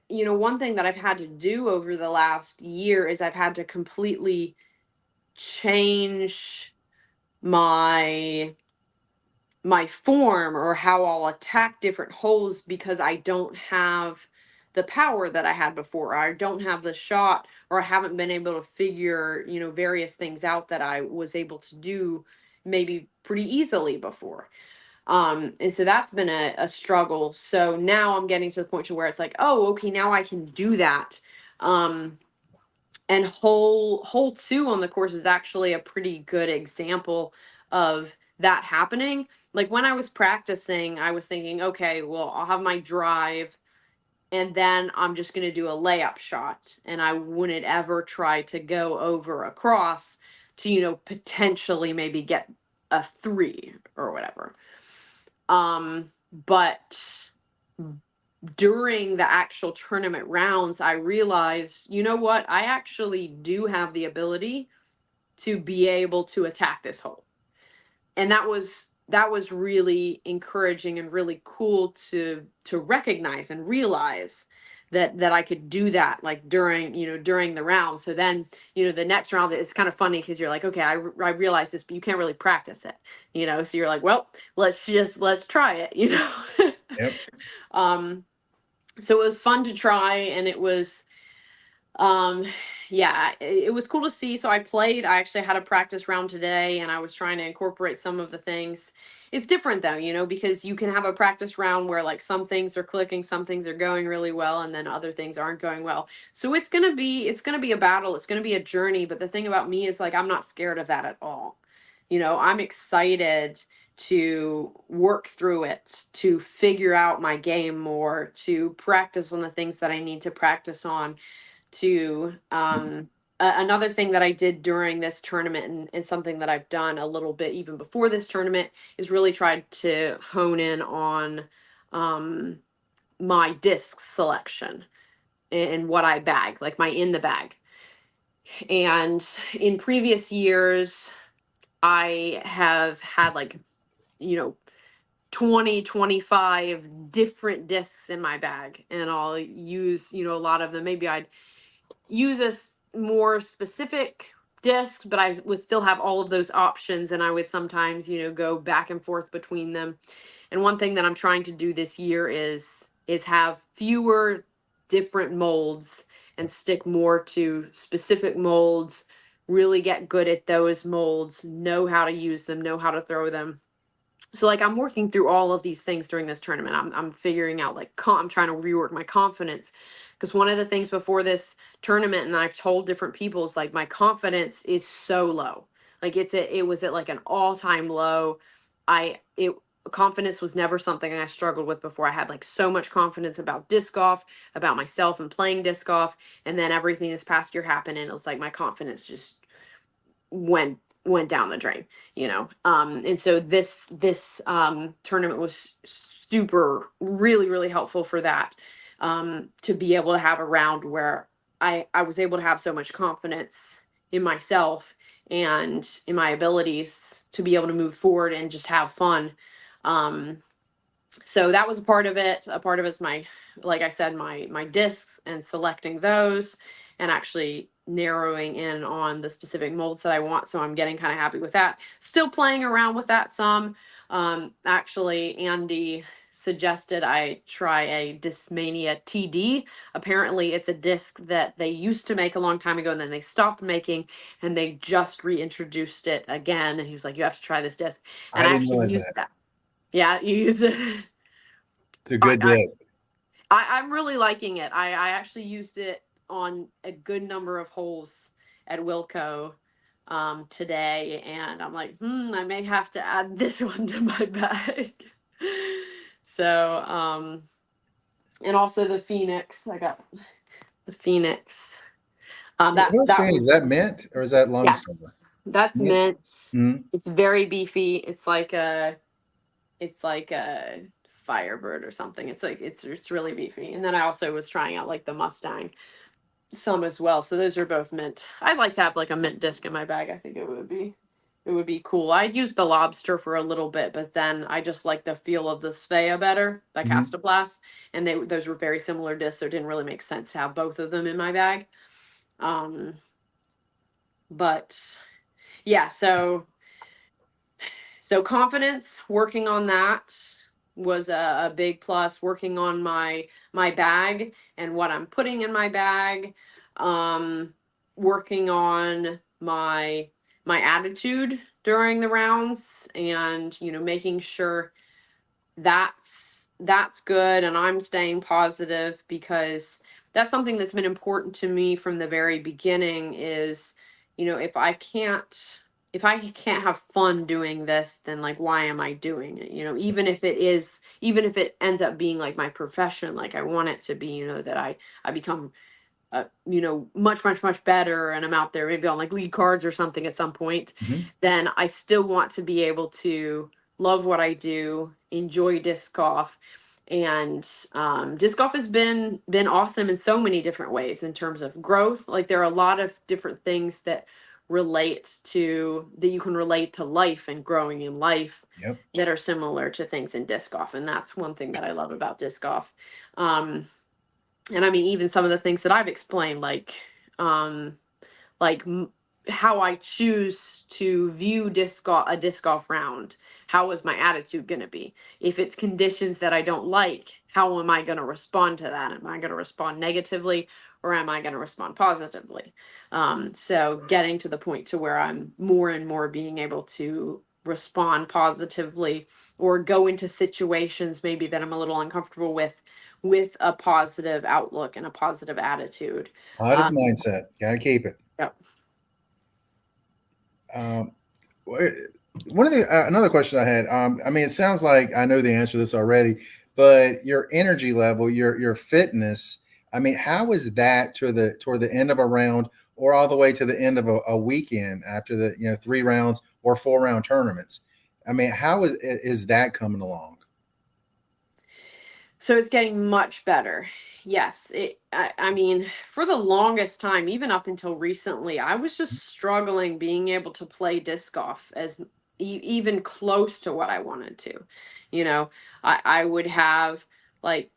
one thing that I've had to do over the last year is I've had to completely change my form or how I'll attack different holes, because I don't have the power that I had before. I don't have the shot, or I haven't been able to figure, various things out that I was able to do maybe pretty easily before. And so that's been a struggle. So now I'm getting to the point to where it's like, oh, okay, now I can do that. And hole two on the course is actually a pretty good example of that happening. Like when I was practicing, I was thinking, okay, well, I'll have my drive and then I'm just going to do a layup shot, and I wouldn't ever try to go over across to, potentially maybe get a three or whatever. But during the actual tournament rounds, I realized, you know what? I actually do have the ability to be able to attack this hole. And that was really encouraging and really cool to recognize and realize that I could do that, like during the round. So then, the next round, it's kind of funny because you're like, okay, I realize this, but you can't really practice it, so you're like, well, let's try it. Yep. um so it was fun to try, and it was um yeah, it was cool to see. So I actually had a practice round today, and I was trying to incorporate some of the things. It's different though, because you can have a practice round where like some things are clicking, some things are going really well, and then other things aren't going well. So it's going to be a battle, it's going to be a journey, but the thing about me is like I'm not scared of that at all. I'm excited to work through it, to figure out my game more, to practice on the things that I need to practice on, to another thing that I did during this tournament, and something that I've done a little bit even before this tournament, is really tried to hone in on um, my disc selection and what I bag, like my in the bag. And in previous years, I have had like, you know, 20, 25 different discs in my bag, and I'll use, a lot of them. Maybe I'd use more specific discs, but I would still have all of those options, and I would sometimes, go back and forth between them. And one thing that I'm trying to do this year is have fewer different molds, and stick more to specific molds, really get good at those molds, know how to use them, know how to throw them. So like I'm working through all of these things during this tournament. I'm figuring out like I'm trying to rework my confidence, because one of the things before this tournament, and I've told different people, is like my confidence is so low. Like it was at like an all-time low. I it Confidence was never something I struggled with before. I had like so much confidence about disc golf, about myself and playing disc golf, and then everything this past year happened, and it was like my confidence just went down the drain, and so this tournament was super really helpful for that, to be able to have a round where I was able to have so much confidence in myself and in my abilities to be able to move forward and just have fun. So that was a part of it. A part of it's my, like I said, my discs and selecting those and actually narrowing in on the specific molds that I want. So I'm getting kind of happy with that. Still playing around with that some. Actually, Andy suggested I try a Discmania TD. Apparently, it's a disc that they used to make a long time ago and then they stopped making, and they just reintroduced it again. And he was like, "You have to try this disc." And I I didn't actually realize used that. that. Yeah, you use it. It's a I, good I disc. I'm really liking it. I actually used it on a good number of holes at Wilco today, and I'm like, I may have to add this one to my bag. So, and also the Phoenix. I got the Phoenix. What's That fan? Is was, that mint or is that Lone Star? yes, that's Mint. mint. Mhm. It's very beefy. It's like a Firebird or something. It's really beefy. And then I also was trying out like the Mustang some as well. So those are both mint. I'd like to have like a mint disc in my bag. I think it would be cool. I'd use the Lobster for a little bit, but then I just like the feel of the Svea better, the Mhm. Castoplast, and those were very similar discs, so it didn't really make sense to have both of them in my bag. Um, but yeah, so confidence, working on that was a big plus. Working on my bag and what I'm putting in my bag. Um, Working on my attitude during the rounds, and making sure that's good, and I'm staying positive, because that's something that's been important to me from the very beginning. Is if I can't have fun doing this, then like why am I doing it? Even if it ends up being like my profession, like I want it to be, that I become much better, and I'm out there maybe on like lead cards or something at some point, Mhm. then I still want to be able to love what I do, enjoy disc golf. And disc golf has been awesome in so many different ways in terms of growth. Like there are a lot of different things that you can relate to life and growing in life, Yep. that are similar to things in disc golf. And that's one thing that I love about disc golf. Um, and I mean, even some of the things that I've explained, um, like how I choose to view a disc golf round. How is my attitude going to be? If it's conditions that I don't like, how am I going to respond to that? Am I going to respond negatively, or am I going to respond positively? So getting to the point to where I'm more and more being able to respond positively, or go into situations maybe that I'm a little uncomfortable with a positive outlook and a positive attitude. Positive Um, mindset. Got to keep it. yep. Um, wh- One of the another question I had. I mean, it sounds like I know the answer to this already, but your energy level, your fitness. I mean, how is that toward the end of a round, or all the way to the end of a weekend after the 3 rounds or 4 round tournaments? I mean, how is that coming along? So it's getting much better. Yes, I mean, for the longest time, even up until recently, I was just struggling being able to play disc golf as even close to what I wanted to. I would have like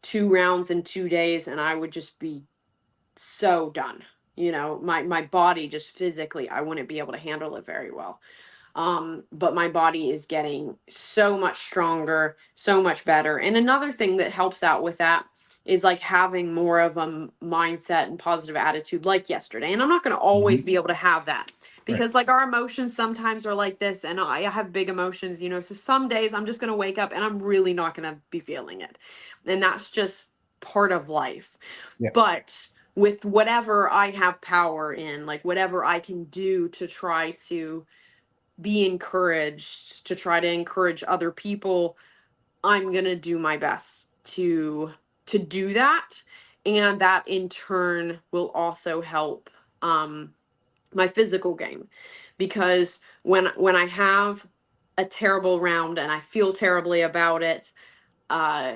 2 rounds in 2 days, and I would just be so done. My body just physically, I wouldn't be able to handle it very well. But my body is getting so much stronger, so much better. And another thing that helps out with that is like having more of a mindset and positive attitude like yesterday. And I'm not going to always Mhm. be able to have that Right. because like our emotions sometimes are like this, and I have big emotions, you know. So some days I'm just going to wake up and I'm really not going to be feeling it. And that's just part of life. Yeah. But with whatever I have power in, like whatever I can do to try to be encouraged, to try to encourage other people, I'm going to do my best to do that, and that in turn will also help um my physical game, because when I have a terrible round and I feel terribly about it, uh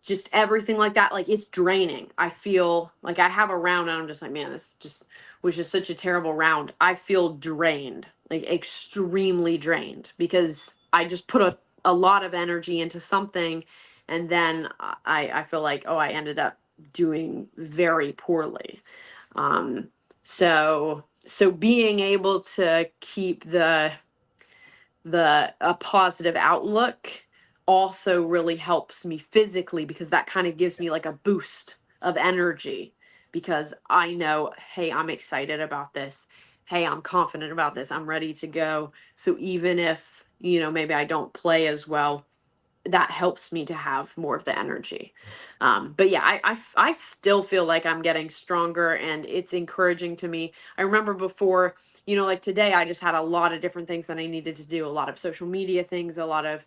just everything like that, like it's draining. I feel like I have a round and I'm just like, man, this just was just such a terrible round. I feel drained, like extremely drained, because I just put a lot of energy into something, and then I feel like, oh, I ended up doing very poorly. So being able to keep the a positive outlook also really helps me physically, because that kind of gives me like a boost of energy, because I know, hey, I'm excited about this. Hey, I'm confident about this. I'm ready to go. So even if, you know, maybe I don't play as well, that helps me to have more of the energy. But yeah, I still feel like I'm getting stronger, and it's encouraging to me. I remember before, you know, like today, I just had a lot of different things that I needed to do, a lot of social media things, a lot of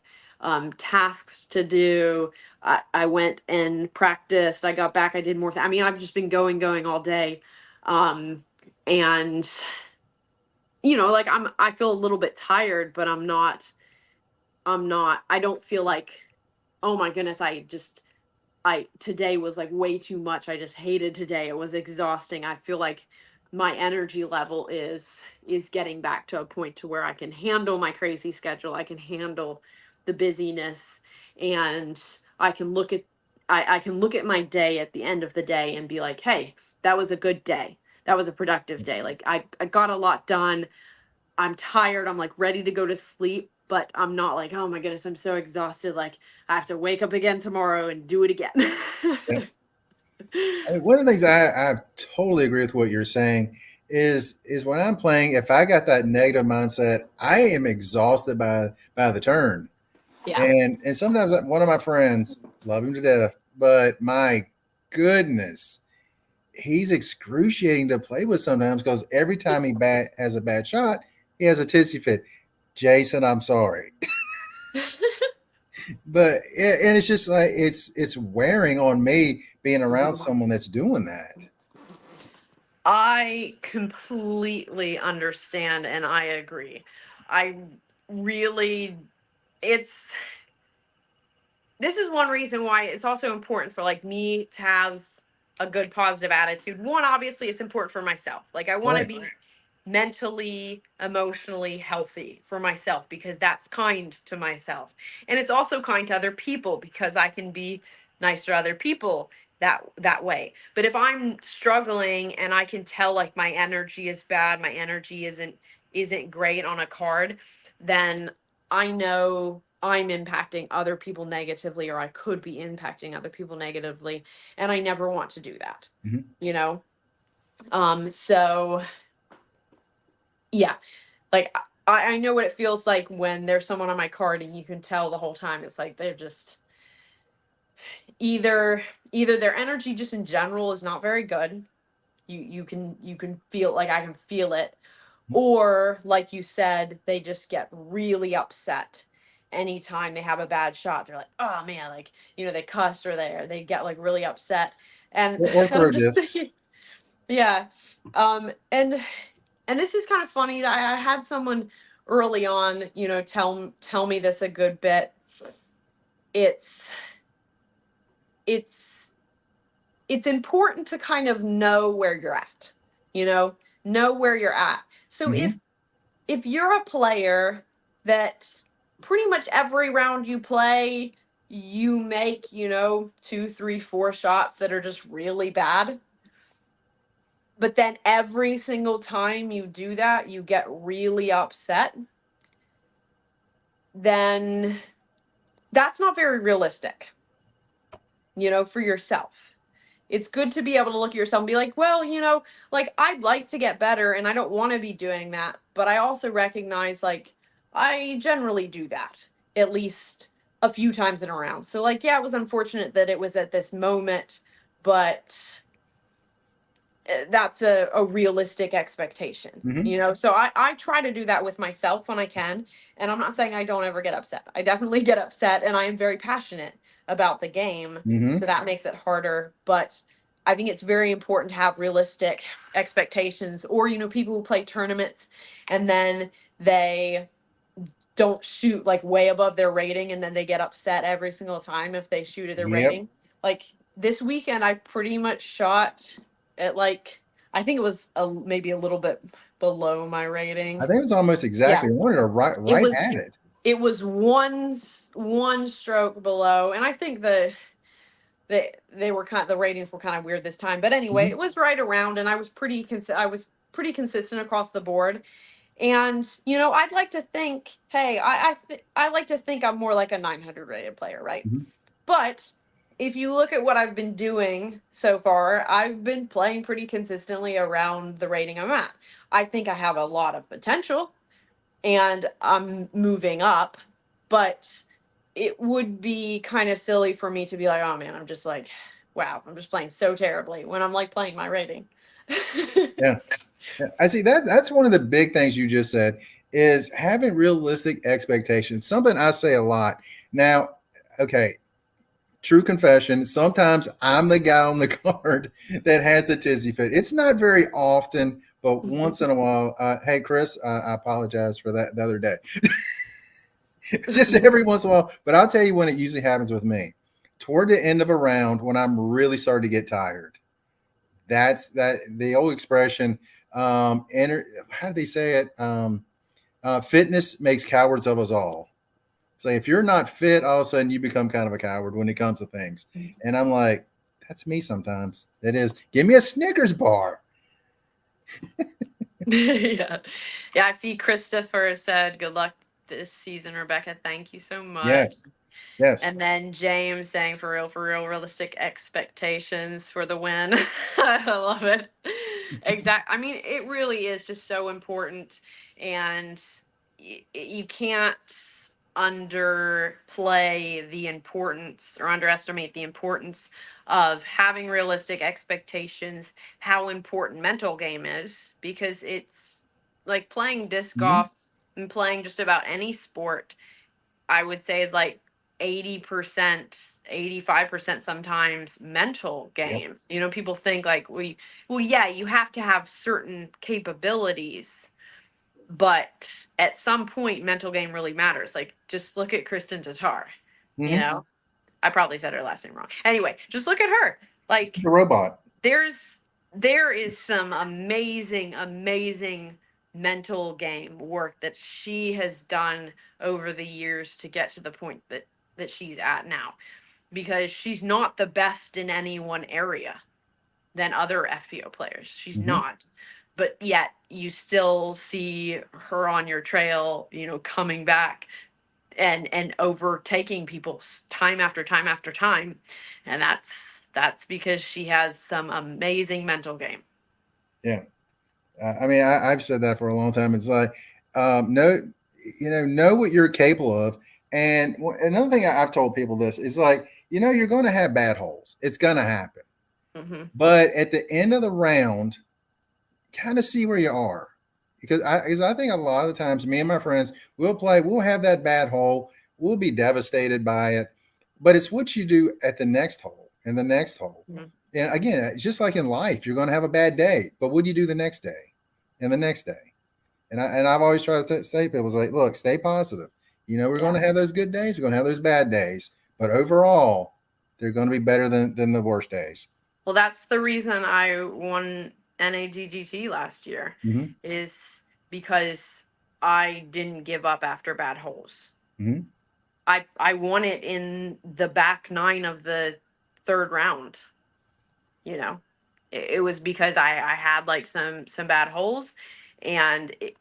tasks to do. I went and practiced. I got back. I did more. I mean, I've just been going all day. Um, and, you know, like I feel a little bit tired, but I don't feel like, oh my goodness, today was like way too much. I just hated today. It was exhausting. I feel like my energy level is getting back to a point to where I can handle my crazy schedule. I can handle the busyness, and I can look at I can look at my day at the end of the day and be like, hey, that was a good day. That was a productive day. Like I got a lot done. I'm tired. I'm like ready to go to sleep, but I'm not like, oh my goodness, I'm so exhausted. Like I have to wake up again tomorrow and do it again. Yeah. I mean, one of the things I totally agree with what you're saying is when I'm playing, if I got that negative mindset, I am exhausted by the turn. Yeah. And sometimes one of my friends, love him to death, but my goodness, he's excruciating to play with sometimes because every time has a bad shot, he has a tissy fit. Jason, I'm sorry, but and it's just like it's wearing on me being around someone that's doing that. I completely understand and I agree. I really, it's this is one reason why it's also important for like me to have a good positive attitude. One, obviously it's important for myself. Like I want to Right. be mentally, emotionally healthy for myself, because that's kind to myself. And it's also kind to other people, because I can be nice to other people that way. But if I'm struggling and I can tell like my energy is bad, my energy isn't great on a card, then I know I'm impacting other people negatively, or I could be impacting other people negatively, and I never want to do that, Mhm. you know? So yeah, like I know what it feels like when there's someone on my card and you can tell the whole time it's like they're just either either their energy just in general is not very good. You can feel, like I can feel it, or like you said, they just get really upset anytime they have a bad shot. They're like, oh man, like, you know, they cuss, or they get like really upset. And Or and I'm throw just discs. thinking, yeah. And this is kind of funny. I had someone early on, you know, tell me this a good bit. It's it's it's important to kind of know where you're at, you know where you're at. So Hmm. if you're a player that pretty much every round you play, you make, you know, two, three, four shots that are just really bad, but then every single time you do that, you get really upset, then that's not very realistic, you know, for yourself. it's good to be able to look at yourself and be like, well, like I'd like to get better and I don't want to be doing that, but I also recognize like I generally do that at least a few times in a round. So like, yeah, it was unfortunate that it was at this moment, but that's a realistic expectation, Hmm. so I try to do that with myself when I can. And I'm not saying I don't ever get upset. I definitely get upset, and I am very passionate about the game, so Hmm. that makes it harder. But I think it's very important to have realistic expectations, or people who play tournaments and then they don't shoot like way above their rating, and then they get upset every single time if they shoot at their Yep. rating. Like this weekend I pretty much shot at like, I think it was maybe a little bit below my I rating. think it was almost Yeah, exactly. I wanted to it right was at it. it was one stroke below, and I think they were the ratings were kind of weird this time. But anyway, Hmm. it was right around, and I was pretty consistent across the board. And I'd like to think, hey, I like to think I'm more like a 900 rated player, right? Hmm. But if you look at what I've been doing so far, I've been playing pretty consistently around the rating I'm at. I think I have a lot of potential and I'm moving up, but it would be kind of silly for me to be like, oh man, I'm just like, wow, I'm just playing so terribly when I'm like playing my rating. Yeah. Yeah, I see that. That's one of the big things you just said is having realistic expectations. Something I say a lot. Now, okay, true confession. Sometimes I'm the guy on the card that has the tizzy fit. It's not very often, but once in a while. Hey, Chris, I apologize for that the other day. Just every once in a while. But I'll tell you when it usually happens with me. Toward the end of a round, when I'm really starting to get tired. That's that the old expression. How do they say it? Fitness makes cowards of us all. So if you're not fit, all of a sudden you become kind of a coward when it comes to things. And I'm like, that's me sometimes. It is. Give me a Snickers bar. Yeah. Yeah, I see Christopher said, good luck this season, Rebecca. Thank you so much. Yes. Yes. And then James saying, for real, realistic expectations for the win. I love it. Exact. I mean, it really is just so important. And you can't underplay the importance or underestimate the importance of having realistic expectations, how important mental game is, because it's like playing disc Hmm. golf and playing just about any sport, I would say is like 80%, 85% sometimes mental Yep. game. People think like well, yeah, you have to have certain capabilities, but at some point mental game really matters. Like just look at Kristen Tatar, you Hmm. know. I probably said her last name wrong. Anyway, just look at her. Like The robot. there's there is some amazing mental game work that she has done over the years to get to the point that she's at now, because she's not the best in any one area than other FPO players. She's Hmm. not. But yet you still see her on your trail, coming back and overtaking people time after time after time. And that's because she has some amazing mental game. Yeah. I mean, I've said that for a long time. It's like, know, know what you're capable of. And another thing I've told people this is like, you're going to have bad holes. It's going to happen. Hmm. But at the end of the round, kind of see where you are. Because I think a lot of the times, me and my friends, we'll have that bad hole, we'll be devastated by it. But it's what you do at the next hole and the next hole. Hmm. And again, it's just like in life, you're going to have a bad day. But what do you do the next day and the next day? I've always tried to say to people, like, look, stay positive. We're going Yeah. to have those good days, we're going to have those bad days. But overall, they're going to be better than the worst days. Well, that's the reason I won NADGT last year, Hmm. is because I didn't give up after bad holes. Hmm. I won it in the back nine of the third round. You know, it was because I had like some bad holes, and it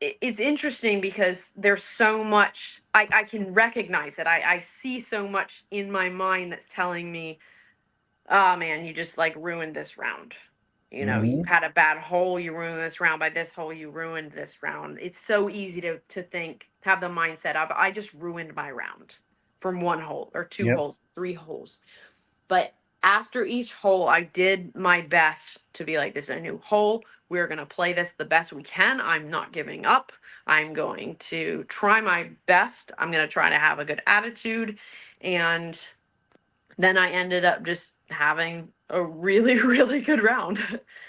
it's interesting because there's so much I can recognize it. I see so much in my mind that's telling me oh man, you just like ruined this round. You know, you Mm-hmm. had a bad hole, you ruined this round. By this hole, you ruined this round. It's so easy to think, have the mindset of, I just ruined my round from one hole or two Yep. holes, three holes. But after each hole, I did my best to be like, this is a new hole. We're going to play this the best we can. I'm not giving up. I'm going to try my best. I'm going to try to have a good attitude. And then I ended up just having a really, really good round.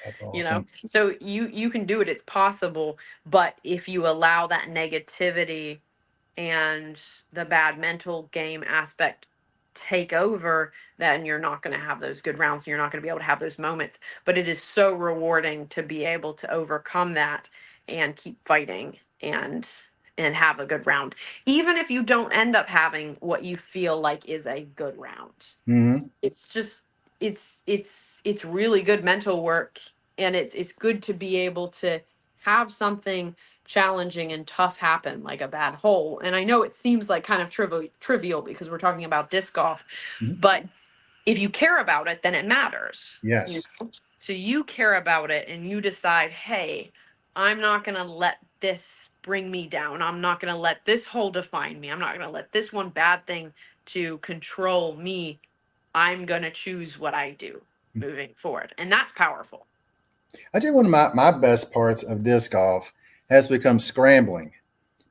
That's You know, awesome. so you can do it. It's possible. But if you allow that negativity and the bad mental game aspect take over, then you're not going to have those good rounds and you're not going to be able to have those moments. But it is so rewarding to be able to overcome that and keep fighting and have a good round, even if you don't end up having what you feel like is a good round. Mm-hmm. It's just it's really good mental work, and it's good to be able to have something challenging and tough happen, like a bad hole. And I know it seems like kind of trivial because we're talking about disc golf, Mm-hmm. but if you care about it, then it matters. You Yes. know? So you care about it and you decide, hey, I'm not going to let this bring me down. I'm not going to let this hole define me. I'm not going to let this one bad thing to control me. I'm going to choose what I do moving forward. And that's powerful. I tell you, one of my best parts of disc golf has become scrambling,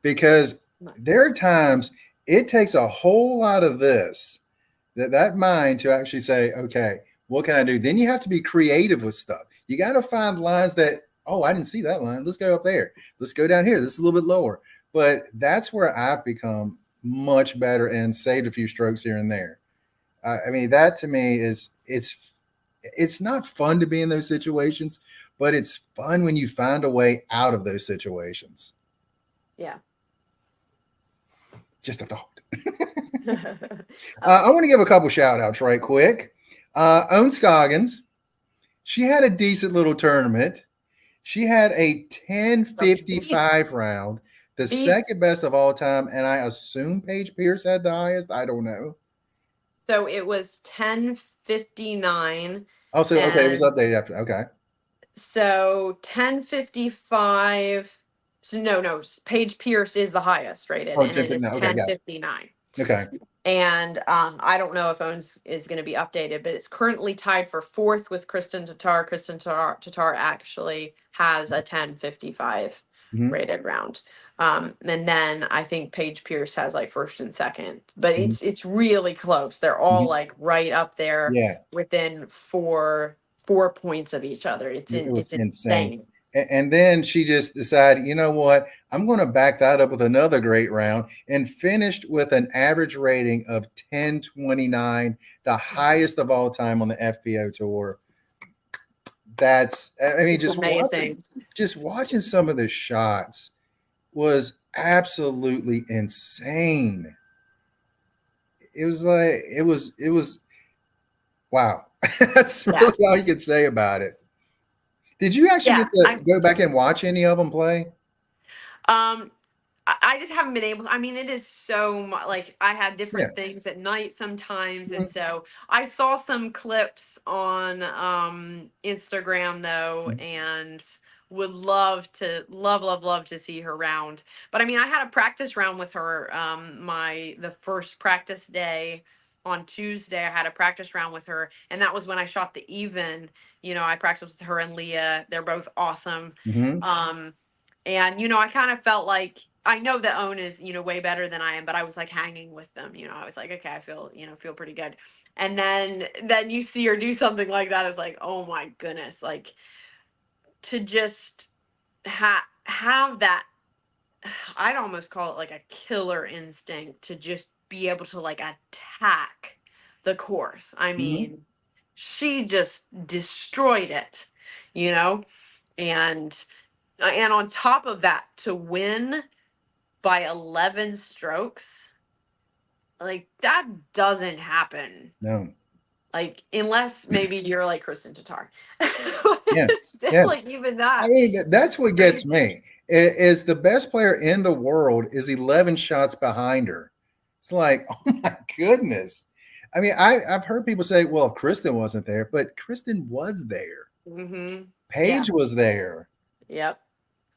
because there are times it takes a whole lot of that mind to actually say, okay, what can I do? Then you have to be creative with stuff. You got to find lines that, oh, I didn't see that line. Let's go up there. Let's go down here. This is a little bit lower. But that's where I've become much better and saved a few strokes here and there. I mean, that to me is it's not fun to be in those situations, but it's fun when you find a way out of those situations. Yeah. Just a thought. I like I want to give a couple shout outs right quick. Own Scoggins, she had a decent little tournament. She had a the 10:55 beast. round, the Beast. second best of all time. And I assume Paige Pierce had the highest. I don't know. So it was 10:59, Also, okay, it was and updated after. Okay. so 10:55. So no, Paige Pierce is the highest rated, Oh, and it 10:59. is Okay, gotcha. 10:59. Okay. And I don't know if Owens is going to be updated, but it's currently tied for fourth with Kristen Tatar. Tatar actually has a 10:55 Mm-hmm. rated round. And then I think Paige Pierce has like first and second, but Mm-hmm. it's really close. They're all Mm-hmm. like right up there Yeah. within four points of each other. It was It's insane. insane. And then she just decided, you know what? I'm going to back that up with another great round, and finished with an average rating of 1029, the highest of all time on the FPO tour. That's, I mean, It's amazing. just watching some of the shots was absolutely insane. It was wow. That's Yeah. really all you can say about it. Did you actually Yeah. get to go back and watch any of them play? Um, I just haven't been able. I mean, it is so much. Like I had Yeah. different things at night sometimes, and Mhm. so I saw some clips on Instagram though, Mhm. and would love to love to see her round. But I mean, I had a practice round with her. The first practice day on Tuesday, I had a practice round with her, and that was when I shot the even. You know, I practiced with her and Leah. They're both awesome. Mhm. Um, and I kind of felt like I know that Own is, way better than I am, but I was like hanging with them. I was like, okay, I feel pretty good. And then you see her do something like that is like, oh my goodness, like to just have that. I'd almost call it like a killer instinct to just be able to like attack the course. I Mhm. mean, she just destroyed it, you know, and and on top of that, to win by 11 strokes, like that doesn't happen. No. Like unless maybe you're like Kristen Tatar. Yeah. Still, Yeah. like even I that mean, that's is what gets crazy. me. Is the best player in the world is 11 shots behind her. It's like, oh my goodness. I mean, I've heard people say, well, if Kristen wasn't there, but Kristen was there. Yeah. Paige was there. Yep.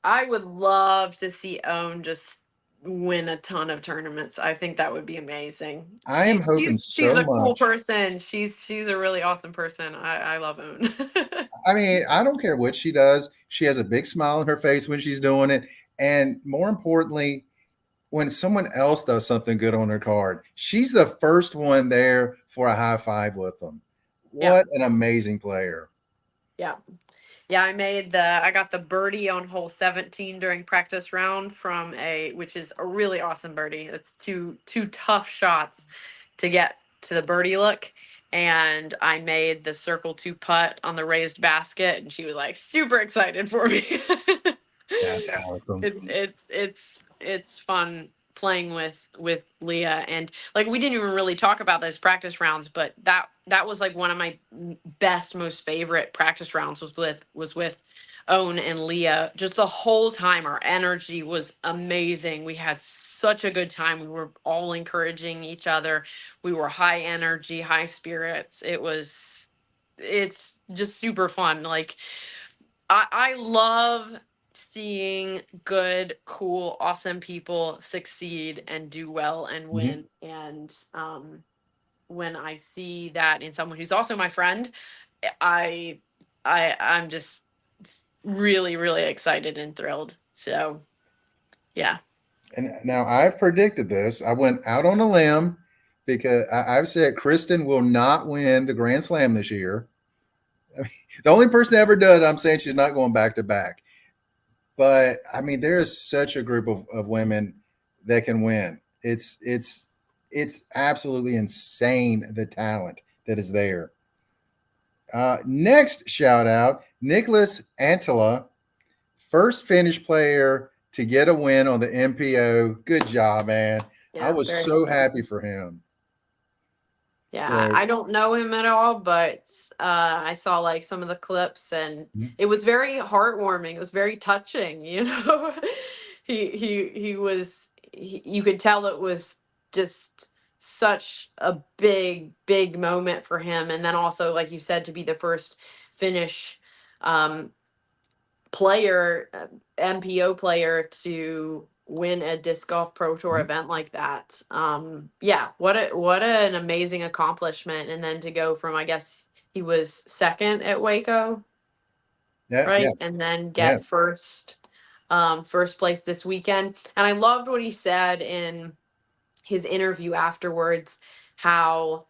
I would love to see Own just win a ton of tournaments. I think that would be amazing. I am hoping She's so a cool much. person. She's a really awesome person. I love Own. I mean, I don't care what she does. She has a big smile on her face when she's doing it. And more importantly, when someone else does something good on her card, she's the first one there for a high five with them. Yeah. What an amazing player. Yeah. Yeah, I got the birdie on hole 17 during practice round from which is a really awesome birdie. It's two tough shots to get to the birdie look. And I made the circle two putt on the raised basket, and she was like super excited for me. That's awesome. It's fun playing with Leah, and like we didn't even really talk about those practice rounds, but that was like one of my best, most favorite practice rounds was with Own and Leah. Just the whole time our energy was amazing. We had such a good time. We were all encouraging each other. We were high energy, high spirits. It's just super fun. Like I love seeing good, cool, awesome people succeed and do well and Mhm. win. And when I see that in someone who's also my friend, I I'm just really, really excited and thrilled. So yeah. And now I've predicted this. I went out on a limb because I've said Kristen will not win the Grand Slam this year. I mean, the only person that ever did, I'm saying she's not going back to back. But I mean, there is such a group of women that can win. It's absolutely insane the talent that is there. Next shout out, Nicholas Antela, first Finnish player to get a win on the MPO. Good job, man. I Yeah, was very so awesome. happy for him. Yeah, So I don't know him at all, but I saw like some of the clips, and it was very heartwarming. It was very touching, you know. He was you could tell it was just such a big moment for him, and then also like you said, to be the first Finnish um player, MPO player to win a disc golf pro tour event like that. Yeah, what an amazing accomplishment. And then to go from, I guess he was second at Waco, yeah, right? yes, And then get yes. first place this weekend. And I loved what he said in his interview afterwards, how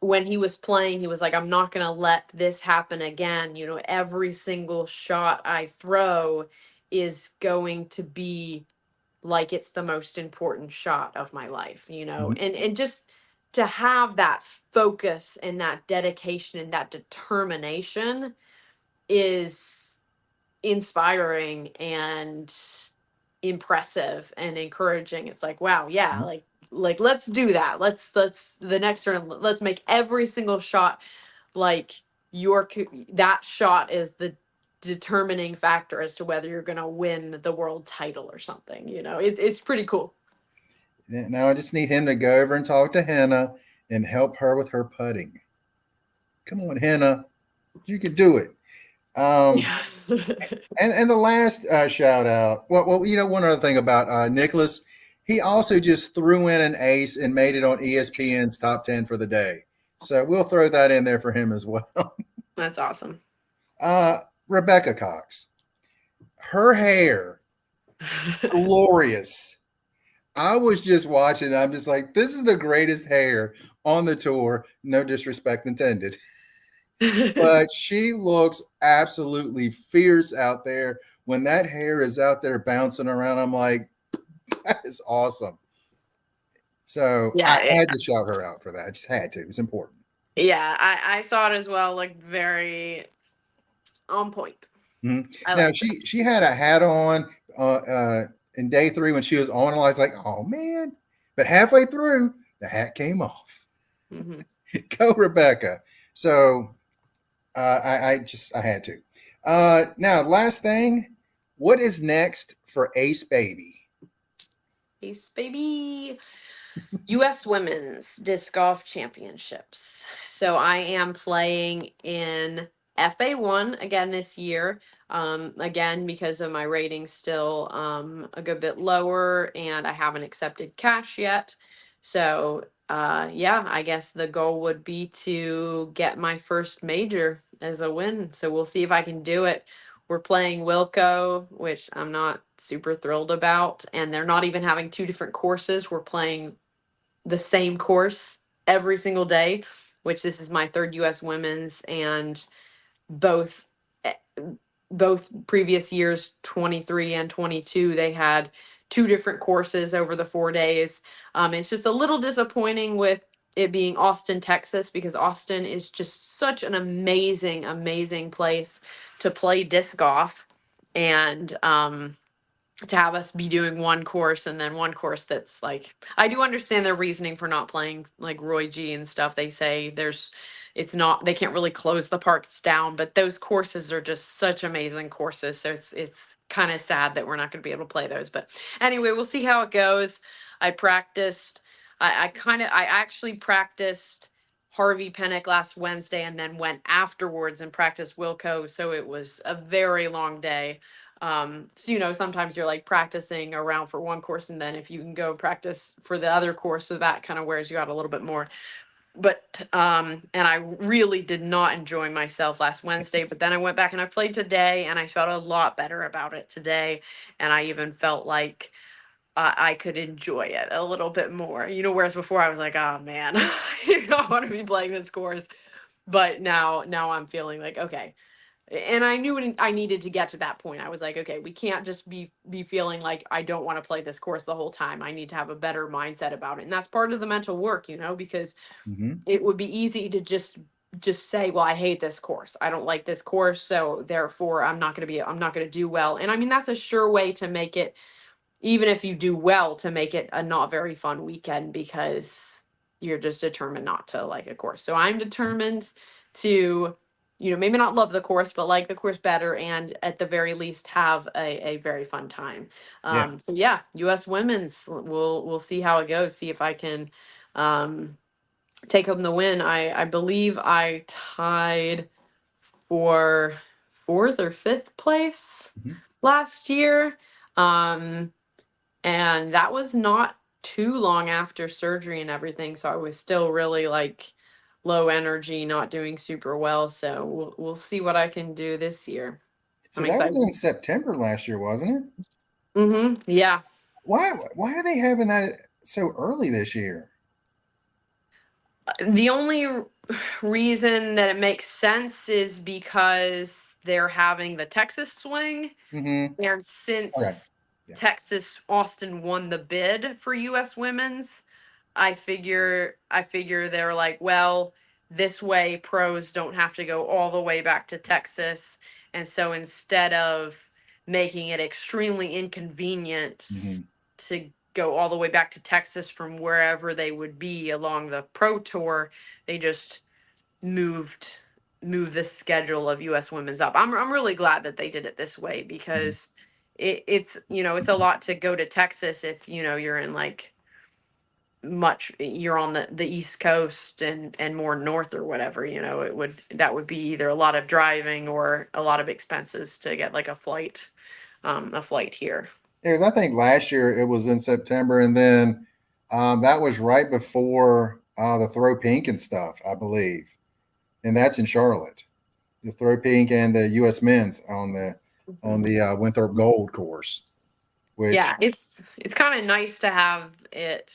when he was playing, he was like, I'm not going to let this happen again. You know, every single shot I throw is going to be like it's the most important shot of my life, you know, Mhm. and just to have that focus and that dedication and that determination is inspiring and impressive and encouraging. It's like, wow, yeah, Mhm. like let's do that. Let's the next turn. Let's make every single shot like that shot is the determining factor as to whether you're going to win the world title or something. You know, it's pretty cool. Now I just need him to go over and talk to Hannah and help her with her putting. Come on, Hannah, you can do it. Um, Yeah. and the last shout out. Well, you know, one other thing about Nicholas, he also just threw in an ace and made it on ESPN's top 10 for the day. So we'll throw that in there for him as well. That's awesome. Uh, Rebecca Cox, her hair, glorious. I was just watching. I'm just like, this is the greatest hair on the tour. No disrespect intended. But she looks absolutely fierce out there. When that hair is out there bouncing around, I'm like, that is awesome. So I Yeah, had to shout her out for that. I just had to. It's important. yeah, I saw it as well. Like very on point. Mhm. I Now liked it. she had a hat on in day three when she was on. I was like, oh man! But halfway through, the hat came off. Hmm. Go Rebecca. So I had to. Now last thing, what is next for Acebabieee? Acebabieee. U.S. Women's Disc Golf Championships. So I am playing in FA1 again this year. Again, because of my rating still a good bit lower, and I haven't accepted cash yet. So yeah, I guess the goal would be to get my first major as a win. So we'll see if I can do it. We're playing Wilco, which I'm not super thrilled about, and they're not even having two different courses. We're playing the same course every single day, which this is my third US women's, and both eh, both previous years, 23 and 22, they had two different courses over the 4 days. It's just a little disappointing with it being Austin, Texas, because Austin is just such an amazing, amazing place to play disc golf. And to have us be doing one course and then one course that's like, I do understand their reasoning for not playing like Roy G and stuff. They say it's not, they can't really close the parks down, but those courses are just such amazing courses. So it's kind of sad that we're not going to be able to play those. But anyway, we'll see how it goes. I practiced, I actually practiced Harvey Pennick last Wednesday and then went afterwards and practiced Wilco. So it was a very long day. So, sometimes you're like practicing around for one course, and then if you can go practice for the other course, so that kind of wears you out a little bit more. But and I really did not enjoy myself last Wednesday, but then I went back and I played today, and I felt a lot better about it today, and I even felt like I could enjoy it a little bit more. Whereas before I was like, oh man, I do not want to be playing this course. But now I'm feeling like, okay, and I knew I needed to get to that point. I was like, okay, we can't just be feeling like I don't want to play this course the whole time. I need to have a better mindset about it. And that's part of the mental work, because Mm-hmm. it would be easy to just say, well, I hate this course. I don't like this course, so therefore I'm not going to do well. And I mean, that's a sure way to make it, even if you do well, to make it a not very fun weekend, because you're just determined not to like a course. So I'm determined to, maybe not love the course, but like the course better, and at the very least have a very fun time. Yeah. So yeah, US women's, we'll see how it goes, see if I can take home the win. I believe I tied for fourth or fifth place Mm-hmm. last year. And that was not too long after surgery and everything, so I was still really like low energy, not doing super well. So we'll see what I can do this year. So I'm that was excited. in September last year, wasn't it? Yeah. Why are they having that so early this year? The only reason that it makes sense is because they're having the Texas swing. Mm-hmm. And Okay. since Yeah. Texas Austin won the bid for US women's, I figure they're like, well, this way pros don't have to go all the way back to Texas. And so instead of making it extremely inconvenient Mm-hmm. to go all the way back to Texas from wherever they would be along the pro tour, they just moved move the schedule of US women's up. I'm really glad that they did it this way, Mm-hmm. because it's a lot to go to Texas if you're in like you're on the East Coast and more north or whatever. That would be either a lot of driving or a lot of expenses to get like a flight here. Because I think last year it was in September, and then that was right before the Throw Pink and stuff, I believe, and that's in Charlotte. The Throw Pink and the U.S. Men's on Mhm. the Winthrop Gold course, which Yeah, it's kind of nice to have it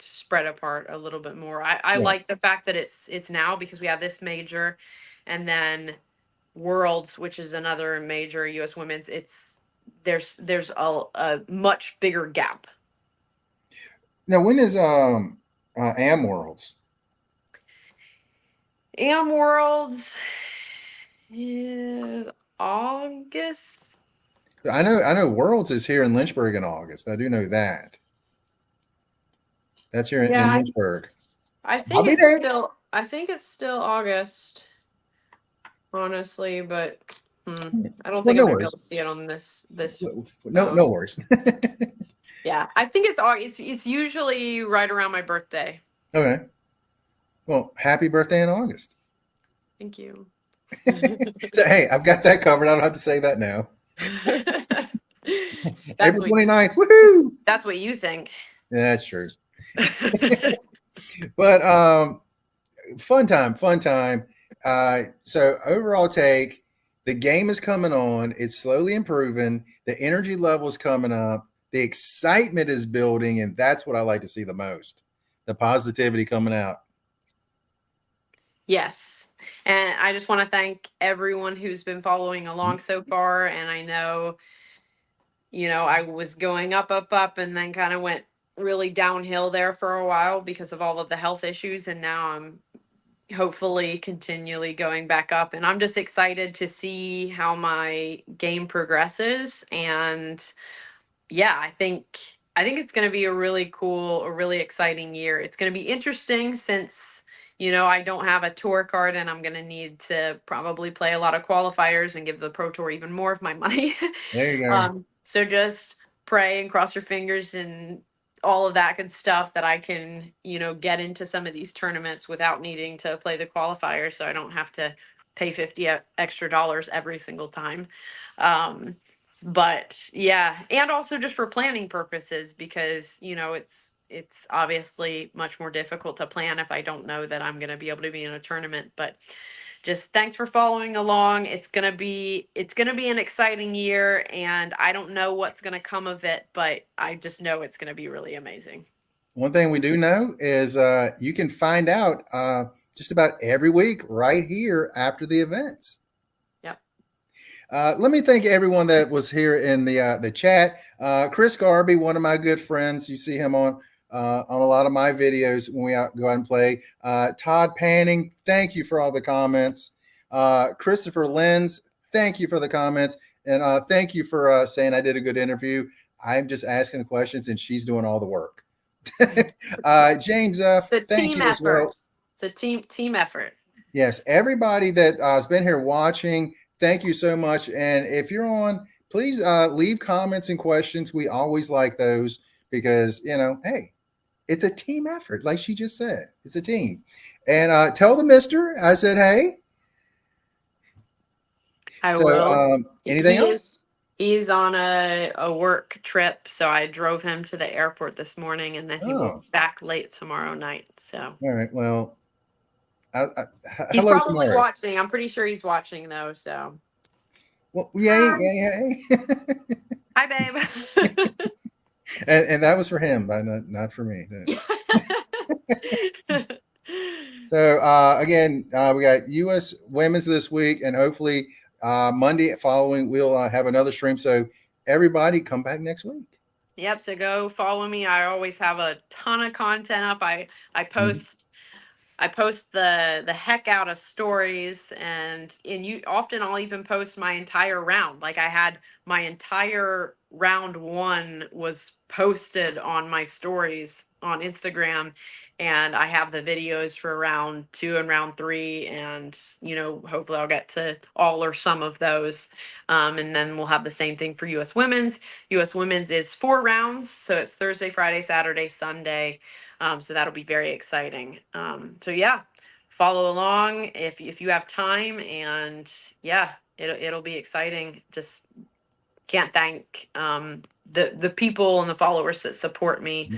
spread apart a little bit more. I yeah, like the fact that it's now, because we have this major, and then Worlds, which is another major US women's. There's a much bigger gap. now when is Am Worlds? Am Worlds is August. I know Worlds is here in Lynchburg in August. I do know that. That's here in Yeah, Lynchburg. I I'll think be it's there. still I think it's still August, honestly, but I don't Well, think I'm no gonna be able worries. to see it on this. No, no Um, worries. Yeah, I think it's usually right around my birthday. Okay. Well, happy birthday in August. Thank you. So, hey, I've got that covered. I don't have to say that now. That's April what 29th. Woohoo! that's what you think. Yeah, that's true. But fun time, fun time. So overall take, the game is coming on. It's slowly improving. The energy level is coming up. The excitement is building, and that's what I like to see the most. The positivity coming out. Yes. And I just want to thank everyone who's been following along so far. And I know, I was going up, up, up, and then kind of went really downhill there for a while because of all of the health issues. And now I'm hopefully continually going back up. And I'm just excited to see how my game progresses. And yeah, I think it's going to be a really cool, a really exciting year. It's going to be interesting since I don't have a tour card and I'm going to need to probably play a lot of qualifiers and give the pro tour even more of my money. There you go. So just pray and cross your fingers and all of that good stuff that I can, get into some of these tournaments without needing to play the qualifiers so I don't have to pay 50 extra dollars every single time. Um, but yeah, and also just for planning purposes because it's obviously much more difficult to plan if I don't know that I'm going to be able to be in a tournament. But just thanks for following along. It's going to be an exciting year, and I don't know what's going to come of it, but I just know it's going to be really amazing. One thing we do know is you can find out just about every week right here after the events. Yep. Let me thank everyone that was here in the chat. Chris Garby, one of my good friends, you see him on a lot of my videos when we go out and play. Todd Panning, thank you for all the comments. Christopher Lenz, thank you for the comments, and thank you for saying I did a good interview. I'm just asking questions, and she's doing all the work. James F, It's a thank team you as effort. well. It's a team effort. Yes, everybody that has been here watching, thank you so much. And if you're on, please leave comments and questions. We always like those because, hey, it's a team effort. Like she just said, it's a team. And tell the mister I said, hey. I So will. anything He else? is he's on a work trip, so I drove him to the airport this morning, and then he will Oh, be back late tomorrow night. So all right. Well, he's hello probably tomorrow. watching. I'm pretty sure he's watching though. So Well, yay, hi, yay, yay. hi, babe. And that was for him, but not for me. So again, we got U.S. Women's this week, and hopefully Monday following we'll have another stream. So everybody, come back next week. Yep. So go follow me. I always have a ton of content up. I Mhm. post I post the heck out of stories, and you often I'll even post my entire round. Like I had my entire round one was posted on my stories on Instagram, and I have the videos for round two and round three, and hopefully I'll get to all or some of those. And then we'll have the same thing for US Women's. US Women's is 4 rounds, so it's Thursday, Friday, Saturday, Sunday. So that'll be very exciting. So yeah, follow along if you have time, and yeah, it'll be exciting. Just can't thank the people and the followers that support me,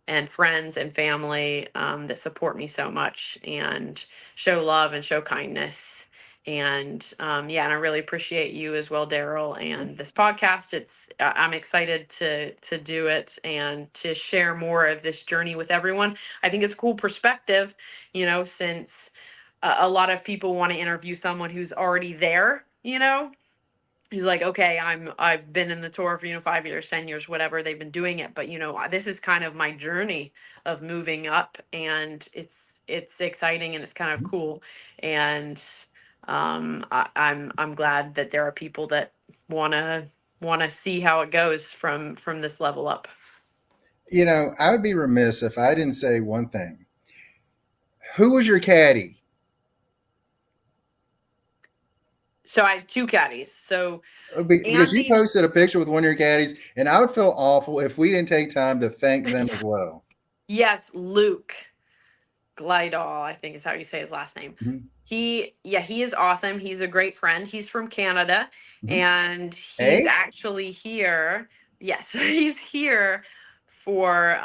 and friends and family that support me so much and show love and show kindness. And yeah, and I really appreciate you as well, Daryl, and this podcast. I'm excited to do it and to share more of this journey with everyone. I think it's a cool perspective, since a lot of people want to interview someone who's already there. He's like, okay, I've been in the tour for 5 years, 10 years, whatever they've been doing it, but this is kind of my journey of moving up, and it's exciting and it's kind of cool, and I'm glad that there are people that wanna see how it goes from this level up. I would be remiss if I didn't say one thing. Who was your caddy? So I had two caddies. So Because you Andy, posted a picture with one of your caddies, and I would feel awful if we didn't take time to thank them as well. yes, Luke Glidall, I think is how you say his last name. Mm-hmm. He is awesome. He's a great friend. He's from Canada, Mm-hmm. and he's Hey, actually here. Yes, he's here for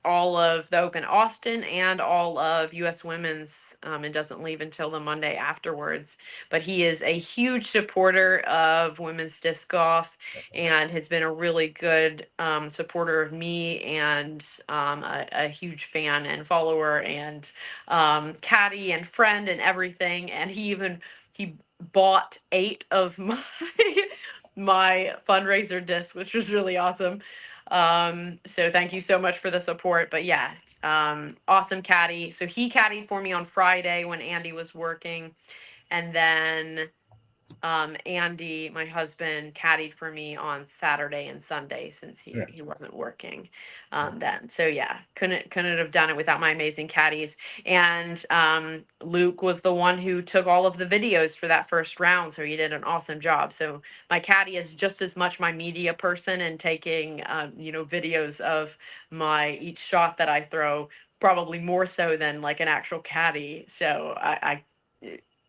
all of the Open Austin and all of US Women's, and doesn't leave until the Monday afterwards. But he is a huge supporter of women's disc golf and has been a really good supporter of me and a huge fan and follower and caddy and friend and everything. And he bought 8 of my my fundraiser discs, which was really awesome. So thank you so much for the support. But yeah, awesome caddy. So he caddied for me on Friday when Andy was working, and then Andy, my husband, caddied for me on Saturday and Sunday since yeah. he wasn't working then. So yeah, couldn't have done it without my amazing caddies. And Luke was the one who took all of the videos for that first round, so he did an awesome job. So my caddy is just as much my media person and taking videos of my each shot that I throw, probably more so than like an actual caddy. So I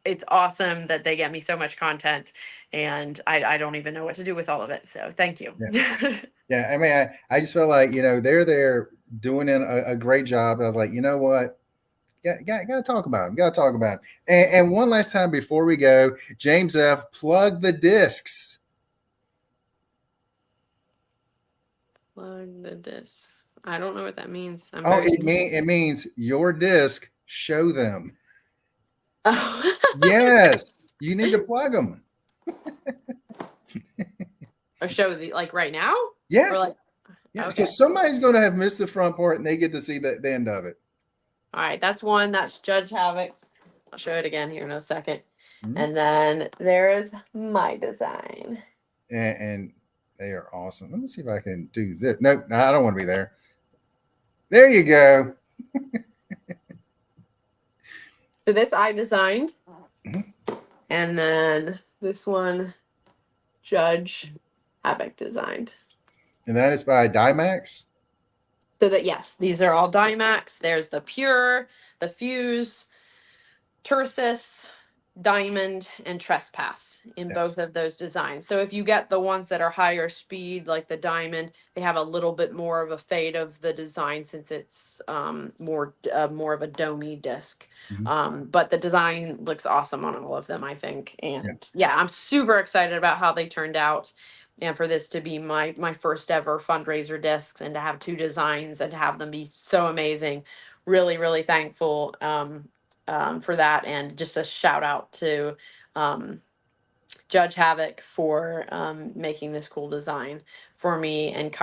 it's awesome that they get me so much content, and I don't even know what to do with all of it. So thank you. Yeah. Yeah. I mean, I just felt like, they're there doing a great job. I was like, you know what? Got to talk about him. Got to talk about him. And one last time before we go, James F. plug the discs. Plug the disc. I don't know what that means. I'm Oh, very confused. it means your disc. Show them. Oh. Yes, you need to plug them. Or show the like right now? Or like Yes, yeah, okay. because somebody's going to have missed the front part, and they get to see the end of it. All right, that's one. That's Judge Havoc's. I'll show it again here in a second. Mm-hmm. And then there is my design. And they are awesome. Let me see if I can do this. No, I don't want to be there. There you go. So this I designed. Mm-hmm. And then this one Judge Havoc designed. And that is by Dymax. So that, yes, these are all Dymax. There's the Pure, the Fuse, Tursus, Diamond, and Trespass in both of those designs. So if you get the ones that are higher speed, like the Diamond, they have a little bit more of a fade of the design since it's more of a domey disc. Mm-hmm. But the design looks awesome on all of them, I think. And yeah, I'm super excited about how they turned out. And for this to be my first ever fundraiser discs, and to have 2 designs and to have them be so amazing, really, really thankful for that. And just a shout out to Judge Havoc for making this cool design for me, and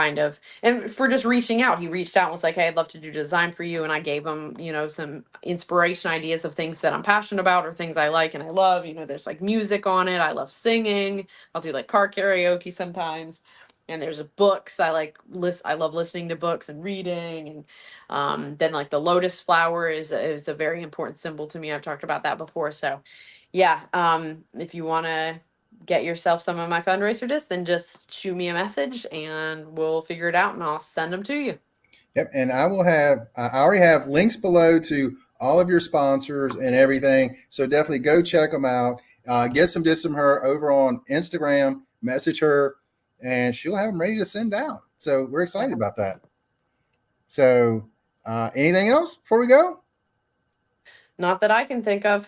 for just reaching out. He reached out and was like, hey, I'd love to do design for you. And I gave him, some inspiration ideas of things that I'm passionate about or things I like and I love. There's like music on it. I love singing. I'll do like car karaoke sometimes. And there's books. I love listening to books and reading. And then like the lotus flower is a very important symbol to me. I've talked about that before. So yeah, if you want to get yourself some of my fundraiser discs, then just shoot me a message and we'll figure it out and I'll send them to you. Yep. And I already have links below to all of your sponsors and everything. So definitely go check them out. Get some discs from her over on Instagram, message her, and she'll have them ready to send out. So we're excited about that. So anything else before we go? Not that I can think of.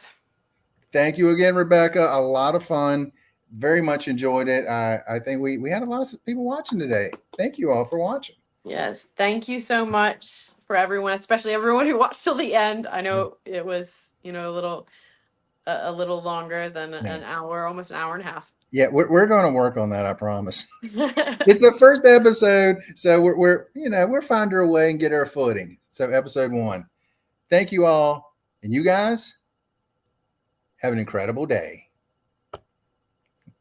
Thank you again, Rebecca. A lot of fun. Very much enjoyed it. I think we had a lot of people watching today. Thank you all for watching. Yes. Thank you so much for everyone, especially everyone who watched till the end. I know it was, a little longer than an hour, almost an hour and a half. Yeah, we're going to work on that. I promise. It's the first episode, so we're find our way and get our footing. So episode 1. Thank you all, and you guys have an incredible day.